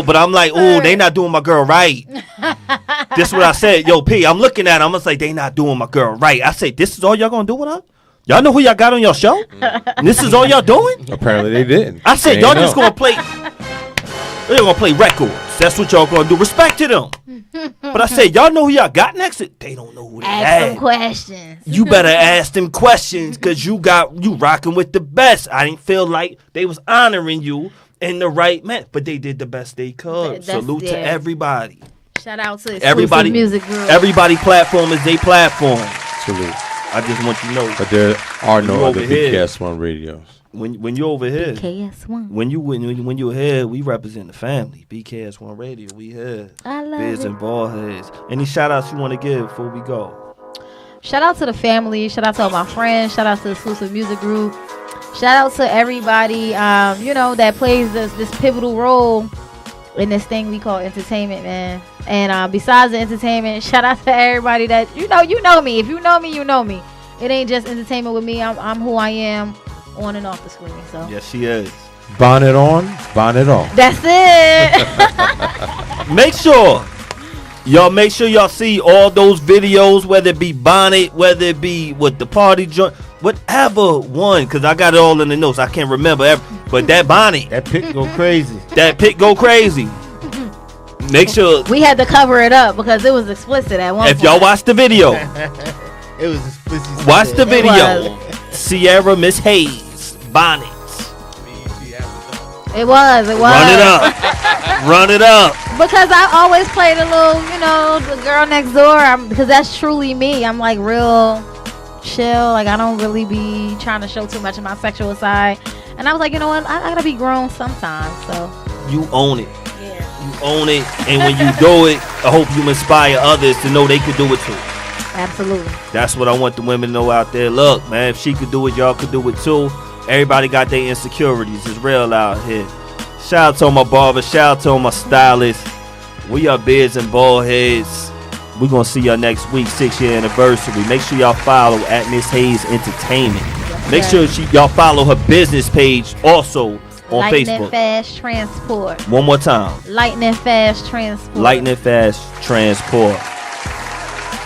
but I'm like, ooh, they not doing my girl right. This is what I said. Yo, P, I'm looking at them. I'm gonna say they not doing my girl right. I said, this is all y'all gonna do with her? Y'all know who y'all got on your show? And this is all y'all doing? Apparently they didn't. I said, y'all just gonna play. They're gonna play records. That's what y'all gonna do. Respect to them. But I said, y'all know who y'all got next? They don't know who they Ask had. some questions. You better ask them questions because you rocking with the best. I didn't feel like they was honoring you in the right man, but they did the best they could. Salute to everybody. Shout out to everybody. Music Group. Everybody platform is their platform. Salute. I just want you to know. But there are no other here, BKS1 radios. When you over here, BKS1. when you here, we represent the family. BKS1 Radio, we here. I love Beards it. and Baldheads. Any shout outs you want to give before we go? Shout out to the family. Shout out to all my friends. Shout out to the Exclusive Music Group. Shout out to everybody, that plays this pivotal role in this thing we call entertainment, man. And besides the entertainment, shout out to everybody that you know me. If you know me, you know me. It ain't just entertainment with me. I'm who I am on and off the screen. So Yes, she is. Bonnet on, bonnet off. that's it. Make sure y'all see all those videos, whether it be Bonnet, whether it be with the party joint, whatever one, because I got it all in the notes. I can't remember, but that Bonnet, That pic go crazy. that pic go crazy. Make sure We had to cover it up because it was explicit at one point. if y'all watch the video, It was explicit. watch the It video. Sierra Miss Hayes, Bonnet. It was. Run it up. Because I always play the little, the girl next door. Because that's truly me. I'm like real chill. Like I don't really be trying to show too much of my sexual side. And I was like, you know what? I gotta be grown sometimes. So You own it. yeah, You own it. And when you do it, I hope you inspire others to know they could do it too. absolutely. That's what I want the women to know out there. Look, man, if she could do it, y'all could do it too. Everybody got their insecurities. It's real out here. Shout out to my barber. Shout out to my stylist. We are Beards and Baldheads. We're going to see y'all next week, 6-year anniversary. Make sure y'all follow at Miss Hayes Entertainment. Make sure y'all follow her business page also on Lightning Facebook. Fast Transport. One more time. Lightning Fast Transport. Lightning Fast Transport.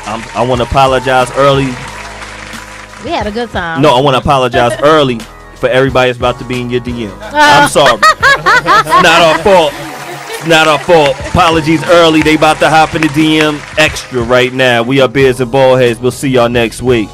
I want to apologize early. We had a good time. No, I want to apologize early for everybody that's about to be in your DM. I'm sorry. It's not our fault. It's not our fault. Apologies early. They about to hop in the DM extra right now. We are Beards and Baldheads. We'll see y'all next week.